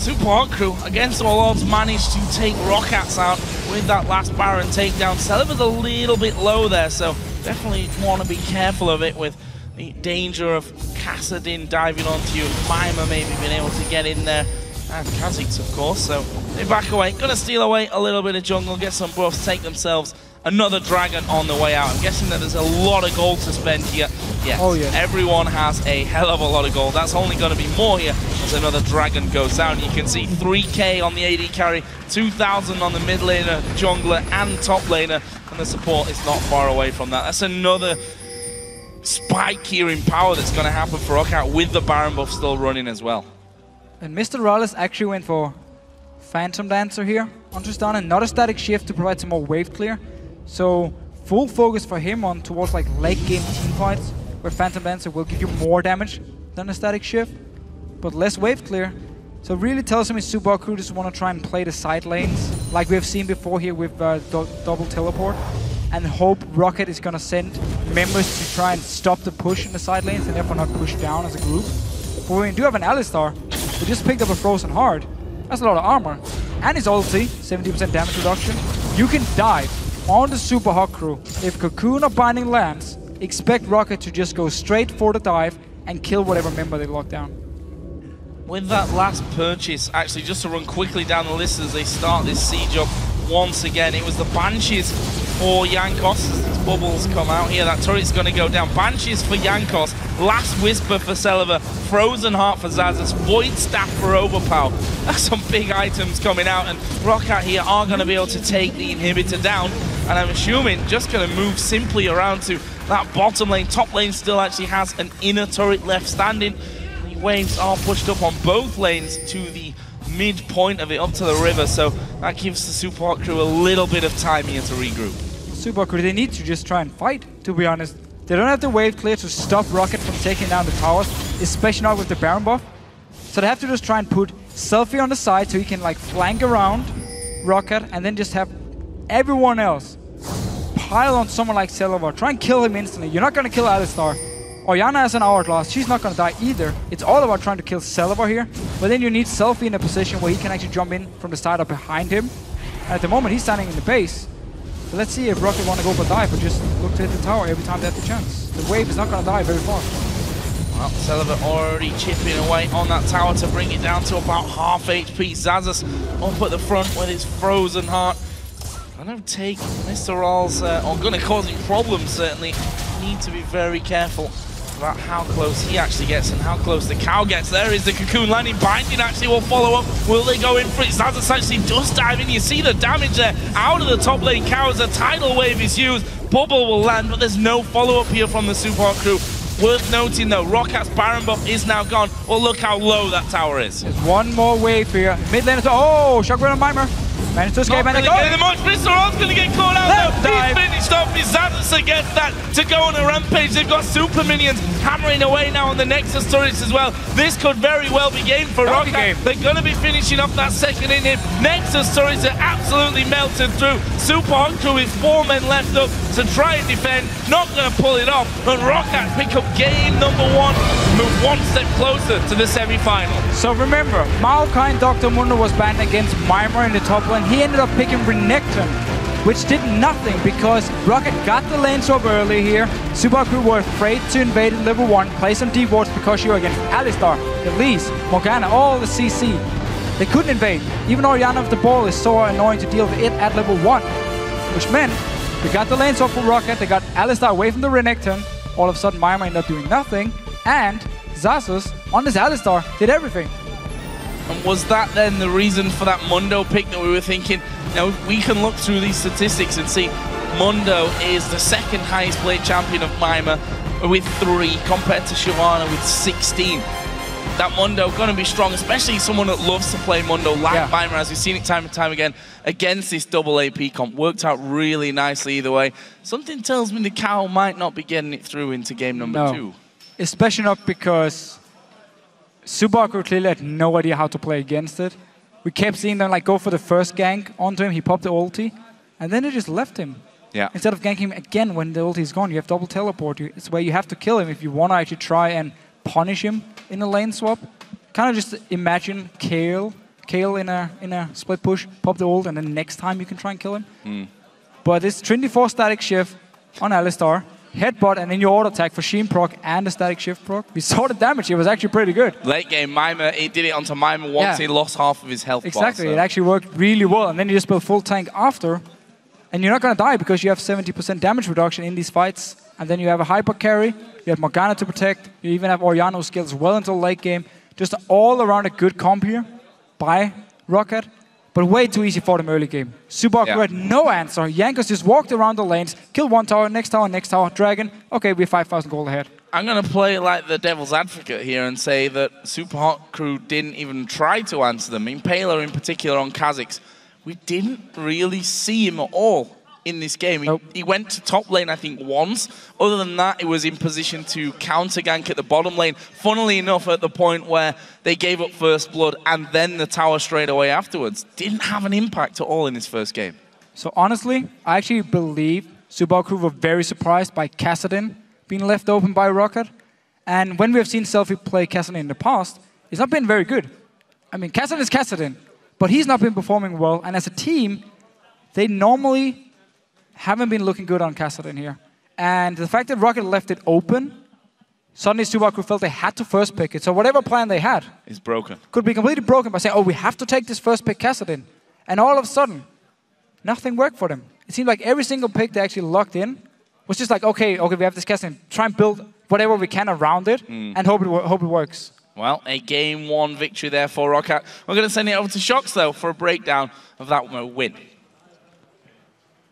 Super Hot Crew, against all odds, managed to take Rockats out with that last Baron takedown. Celaver's a little bit low there, so definitely want to be careful of it with the danger of kaSing diving onto you, Mimer maybe being able to get in there, and kaSing, of course, so they back away. Gonna steal away a little bit of jungle, get some buffs, take themselves another dragon on the way out. I'm guessing that there's a lot of gold to spend here. Yes, everyone has a hell of a lot of gold. That's only going to be more here as another dragon goes down. You can see 3k on the AD carry, 2,000 on the mid laner, jungler, and top laner, and the support is not far away from that. That's another spike here in power that's going to happen for Rocket with the Baron buff still running as well. And MrRalleZ actually went for Phantom Dancer here on Tristana, and not a static shift to provide some more wave clear. So full focus for him on towards like late game team fights, where Phantom Dancer will give you more damage than a static shift, but less wave clear. So it really tells him his Super Crew just want to try and play the side lanes, like we have seen before here with double teleport, and hope Rocket is going to send members to try and stop the push in the side lanes and therefore not push down as a group. But when we do have an Ahlström, we just picked up a Frozen Heart. That's a lot of armor. And his ulti, 70% damage reduction. You can dive on the Super Hot Crew. If Cocoon or Binding lands, expect Rocket to just go straight for the dive and kill whatever member they lock down. With that last purchase, actually just to run quickly down the list as they start this siege up once again, it was the Banshees for Jankos. As these bubbles come out here, that turret's going to go down. Banshees for Jankos, Last Whisper for Celaver, Frozen Heart for Xaxus, Void Staff for Overpow. That's some big items coming out, and Rocket here are going to be able to take the inhibitor down, and I'm assuming just going to move simply around to that bottom lane. Top lane still actually has an inner turret left standing. The waves are pushed up on both lanes to the midpoint of it, up to the river, so that gives the Super Hot Crew a little bit of time here to regroup. Super Crew, they need to just try and fight, to be honest. They don't have the wave clear to stop Rocket from taking down the towers, especially not with the Baron buff. So they have to just try and put SELFIE on the side so he can like flank around Rocket, and then just have everyone else pile on someone like Celaver. Try and kill him instantly. You're not going to kill Ahlström. Orianna has an hourglass. She's not going to die either. It's all about trying to kill Celaver here. But then you need SELFIE in a position where he can actually jump in from the side or behind him. And at the moment, he's standing in the base. So let's see if Rocket want to go for a dive or just look to hit the tower every time they have the chance. The wave is not going to die very far. Well, Celaver already chipping away on that tower to bring it down to about half HP. Xaxus up at the front with his Frozen Heart. Gonna take MrRalleZ, or gonna cause him problems certainly. Need to be very careful about how close he actually gets and how close the cow gets. There is the Cocoon landing. Binding actually will follow up. Will they go in for it? Xaxus actually does dive in. You see the damage there out of the top lane cow as a tidal wave is used. Bubble will land, but there's no follow-up here from the Super Hot Crew. Worth noting though, Rockat's Baron buff is now gone. Well, look how low that tower is. There's one more wave here. Mid lane is, oh, Shockwave on Mimer. Managed to escape, Not and really getting much. MrRalleZ going to get caught out though. dive. He's finished off. Xaxus gets that to go on a rampage. They've got super minions hammering away now on the Nexus turrets as well. This could very well be game for ROC. They're going to be finishing off that second inning. Nexus turrets are absolutely melted through. Super Hot Crew with 4 men left up to try and defend. Not going to pull it off. But ROC pick up game number 1. Move 1 step closer to the semi-final. So remember, Maokai and Dr. Mundo was banned against Mimer in the top lane. He ended up picking Renekton, which did nothing because Rocket got the lane swap early here. Super Crew were afraid to invade at level 1, play some deep wards because you're against Alistar, Elise, Morgana, all the CC. They couldn't invade. Even Orianna of the Ball is so annoying to deal with it at level 1, which meant we got the lane swap for Rocket, they got Alistar away from the Renekton. All of a sudden, Mimer ended up doing nothing, and Xaxus on this Alistar did everything. And was that then the reason for that Mundo pick that we were thinking? Now, we can look through these statistics and see Mundo is the second highest played champion of Mimer with 3 compared to Shyvana with 16. That Mundo going to be strong, especially someone that loves to play Mundo like Mimer, as we've seen it time and time again against this double AP comp. Worked out really nicely either way. Something tells me the cow might not be getting it through into game number 2. Especially not because Subaru clearly had no idea how to play against it. We kept seeing them like go for the first gank onto him, he popped the ulti, and then they just left him. Yeah. Instead of ganking him again when the ulti is gone, you have double teleport. It's where you have to kill him if you want to actually try and punish him in a lane swap. Kind of just imagine Kayle in a split push, pop the ult, and then next time you can try and kill him. But this Trinity 4 static shift on Alistar, headbutt, and then your auto attack for Sheen proc and the static shift proc. We saw the damage here was actually pretty good. Late game, Mimer, he did it onto Mimer once he lost half of his health. Exactly, bar, so. It actually worked really well. And then you just build full tank after, and you're not going to die because you have 70% damage reduction in these fights. And then you have a hyper carry, you have Morgana to protect, you even have Orianna who scales well until late game. Just all around a good comp here by Rocket. But way too easy for them early game. Subaru had no answer. Jankos just walked around the lanes, killed one tower, next tower, Dragon. Okay, we're 5,000 gold ahead. I'm going to play like the devil's advocate here and say that Super Hot Crew didn't even try to answer them. Impaler in particular on kaSing, we didn't really see him at all in this game. He went to top lane, I think, once. Other than that, he was in position to counter gank at the bottom lane. Funnily enough, at the point where they gave up first blood and then the tower straight away afterwards. Didn't have an impact at all in his first game. So honestly, I actually believe Subaru Crew were very surprised by Kassadin being left open by Rocket. And when we have seen SELFIE play Kassadin in the past, it's not been very good. I mean, Kassadin is Kassadin, but he's not been performing well. And as a team, they normally haven't been looking good on Kassadin here. And the fact that Rocket left it open, suddenly Subaru Crew felt they had to first pick it. So whatever plan they had is broken. Could be completely broken by saying, oh, we have to take this first pick Kassadin. And all of a sudden, nothing worked for them. It seemed like every single pick they actually locked in was just like, okay, we have this Kassadin. Try and build whatever we can around it and hope it works. Well, a game 1 victory there for Rocket. We're going to send it over to Shox, though, for a breakdown of that win.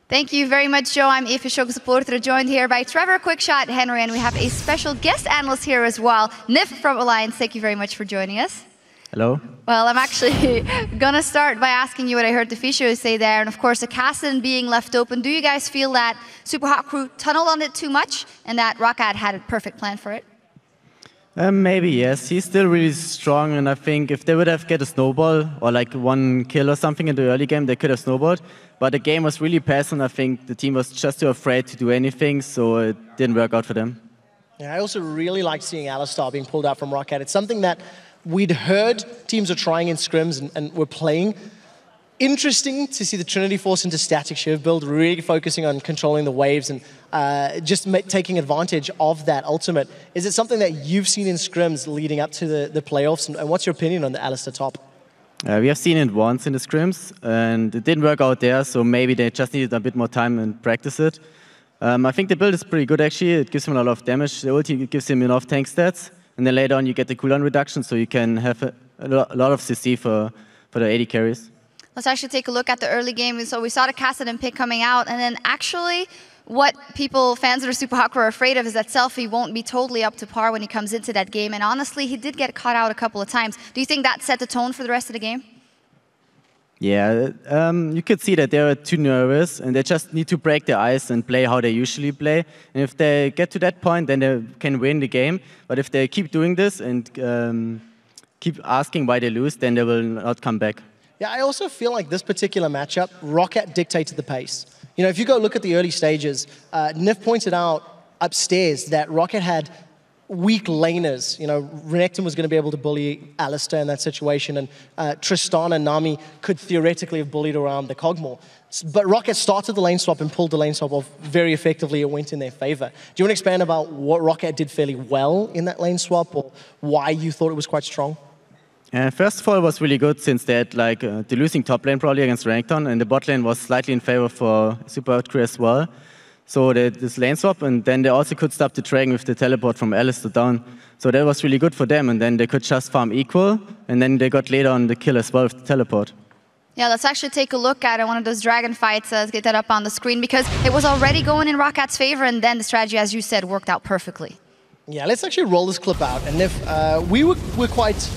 Thank you very much, Joe. I'm Eva Shox, supporter, joined here by Trevor, Quickshot, Henry, and we have a special guest analyst here as well, Nif from Alliance. Thank you very much for joining us. Hello. Well, I'm actually going to start by asking you what I heard the Fisho say there, and of course, the Kassadin being left open. Do you guys feel that Super Hot Crew tunneled on it too much and that Rocket had a perfect plan for it? Maybe, yes. He's still really strong, and I think if they would have get a snowball or like one kill or something in the early game, they could have snowballed. But the game was really passing. I think the team was just too afraid to do anything, so it didn't work out for them. Yeah, I also really like seeing Alistar being pulled out from Rocket. It's something that we'd heard teams are trying in scrims and were playing. Interesting to see the Trinity Force into static shiv build, really focusing on controlling the waves and just taking advantage of that ultimate. Is it something that you've seen in scrims leading up to the playoffs? And what's your opinion on the Alistar top? We have seen it once in the scrims, and it didn't work out there, so maybe they just needed a bit more time and practice it. I think the build is pretty good, actually. It gives him a lot of damage. The ulti gives him enough tank stats, and then later on you get the cooldown reduction, so you can have a lot of CC for the AD carries. Let's actually take a look at the early game. So we saw the Kassadin pick coming out, and then actually what fans that are Super Hot Crew are afraid of is that SELFIE won't be totally up to par when he comes into that game. And honestly, he did get caught out a couple of times. Do you think that set the tone for the rest of the game? Yeah, you could see that they're too nervous and they just need to break their ice and play how they usually play. And if they get to that point, then they can win the game. But if they keep doing this and keep asking why they lose, then they will not come back. Yeah, I also feel like this particular matchup, ROC dictated the pace. You know, if you go look at the early stages, Nif pointed out upstairs that ROC had weak laners. You know, Renekton was going to be able to bully Ahlström in that situation, and Tristan and Nami could theoretically have bullied around the Kog'Maw. But ROC started the lane swap and pulled the lane swap off very effectively. It went in their favor. Do you want to expand about what ROC did fairly well in that lane swap, or why you thought it was quite strong? First of all, it was really good since they had like the losing top lane probably against Renekton, and the bot lane was slightly in favor for Super Crew as well. So they did this lane swap, and then they also could stop the dragon with the teleport from Ahlström down. So that was really good for them, and then they could just farm equal, and then they got later on the kill as well with the teleport. Yeah, let's actually take a look at one of those dragon fights. Let's get that up on the screen, because it was already going in ROC's favor, and then the strategy, as you said, worked out perfectly. Yeah, let's actually roll this clip out, and if we were quite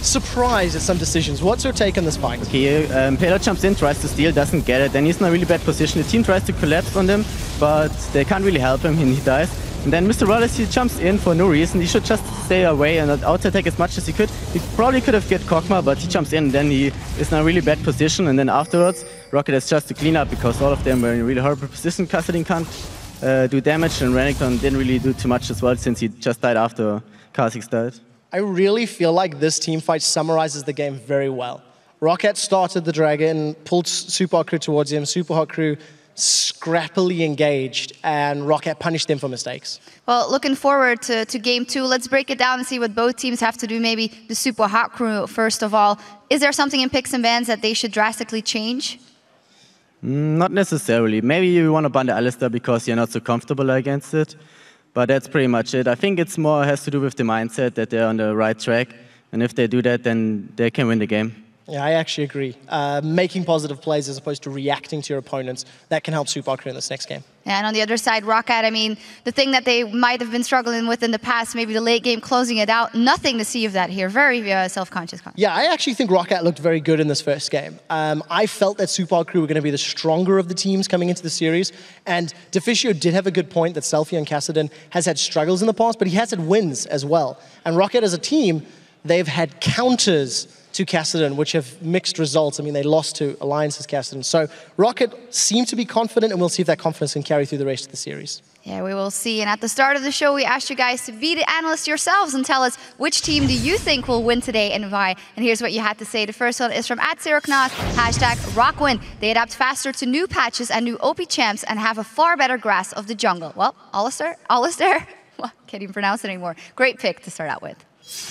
surprised at some decisions. What's your take on this fight? Okay, Impaler jumps in, tries to steal, doesn't get it, then he's in a really bad position. The team tries to collapse on him, but they can't really help him, and he dies. And then MrRalleZ, he jumps in for no reason. He should just stay away and out-attack as much as he could. He probably could have get Kog'Maw, but he jumps in, and then he is in a really bad position. And then afterwards, ROC has just to clean up because all of them were in a really horrible position. kaSing can't do damage, and Renekton didn't really do too much as well since he just died after kaSing died. I really feel like this team fight summarizes the game very well. ROC started the dragon, pulled Super Hot Crew towards him, Super Hot Crew scrappily engaged, and ROC punished them for mistakes. Well, looking forward to game 2. Let's break it down and see what both teams have to do. Maybe the Super Hot Crew, first of all. Is there something in picks and bans that they should drastically change? Not necessarily. Maybe you want to ban the Ahlström because you're not so comfortable against it. But that's pretty much it. I think it's more has to do with the mindset that they're on the right track. And if they do that, then they can win the game. Yeah, I actually agree. Making positive plays as opposed to reacting to your opponents, that can help Super Crew in this next game. Yeah, and on the other side, ROC, I mean, the thing that they might have been struggling with in the past, maybe the late game closing it out, nothing to see of that here. Very self-conscious. Yeah, I actually think ROC looked very good in this first game. I felt that Super Crew were going to be the stronger of the teams coming into the series, and Deficio did have a good point that SELFIE and kaSing has had struggles in the past, but he has had wins as well. And ROC as a team, they've had counters to kaSing, which have mixed results. I mean, they lost to Alliance's kaSing. So ROC seemed to be confident, and we'll see if that confidence can carry through the rest of the series. Yeah, we will see. And at the start of the show, we asked you guys to be the analysts yourselves and tell us which team do you think will win today and why. And here's what you had to say. The first one is from @ZeroKnas, #ROCWin. They adapt faster to new patches and new OP champs and have a far better grasp of the jungle. Well, Ahlström, well, can't even pronounce it anymore. Great pick to start out with.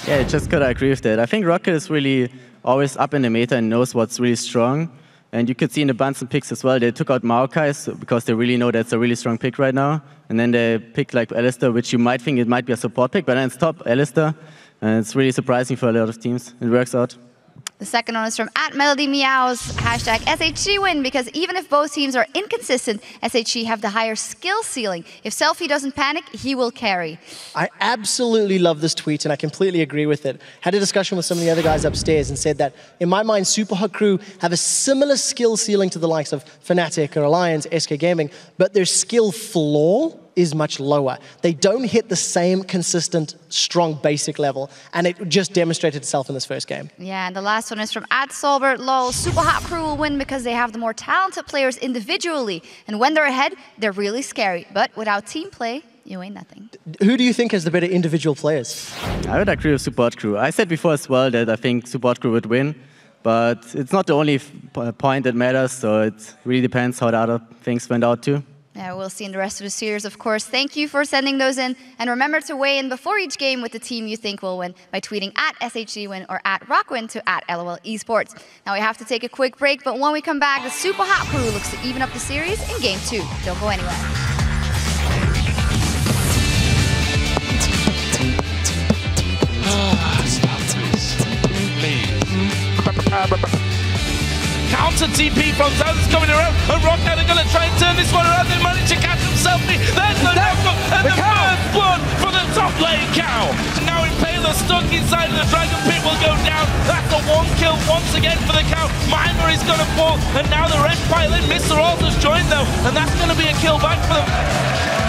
Yeah, I just gotta agree with that. I think ROC is really always up in the meta and knows what's really strong. And you could see in the Bunsen picks as well, they took out Mączka because they really know that's a really strong pick right now. And then they picked like Ahlström, which you might think it might be a support pick, but then it's top Ahlström. And it's really surprising for a lot of teams. It works out. The second one is from @MelodyMeows, #SHCwin, because even if both teams are inconsistent, SHC have the higher skill ceiling. If SELFIE doesn't panic, he will carry. I absolutely love this tweet, and I completely agree with it. Had a discussion with some of the other guys upstairs and said that, in my mind, Super Hot Crew have a similar skill ceiling to the likes of Fnatic or Alliance, SK Gaming, but their skill floor is much lower. They don't hit the same consistent, strong basic level, and it just demonstrated itself in this first game. Yeah, and the last one is from @SolbertLol. Super Hot Crew will win because they have the more talented players individually, and when they're ahead, they're really scary. But without team play, you ain't nothing. Who do you think has the better individual players? I would agree with Super Hot Crew. I said before as well that I think Super Hot Crew would win, but it's not the only point that matters, so it really depends how the other things went out too. Yeah, we'll see in the rest of the series, of course. Thank you for sending those in. And remember to weigh in before each game with the team you think will win by tweeting @SHCwin or @ROCWin to @LOL Esports. Now we have to take a quick break, but when we come back, the Super Hot Crew looks to even up the series in Game 2. Don't go anywhere. Counter TP from Tsang is coming around, and ROC are going to try and turn this one around. They manage to catch himself. There's the knock, and the first blood for the top lane cow. And now Impaler stuck inside of the Dragon Pit will go down. That's a got one kill once again for the count. Mimer is going to fall, and now the rest pilot, MrRalleZ has joined though, and that's going to be a kill back for them.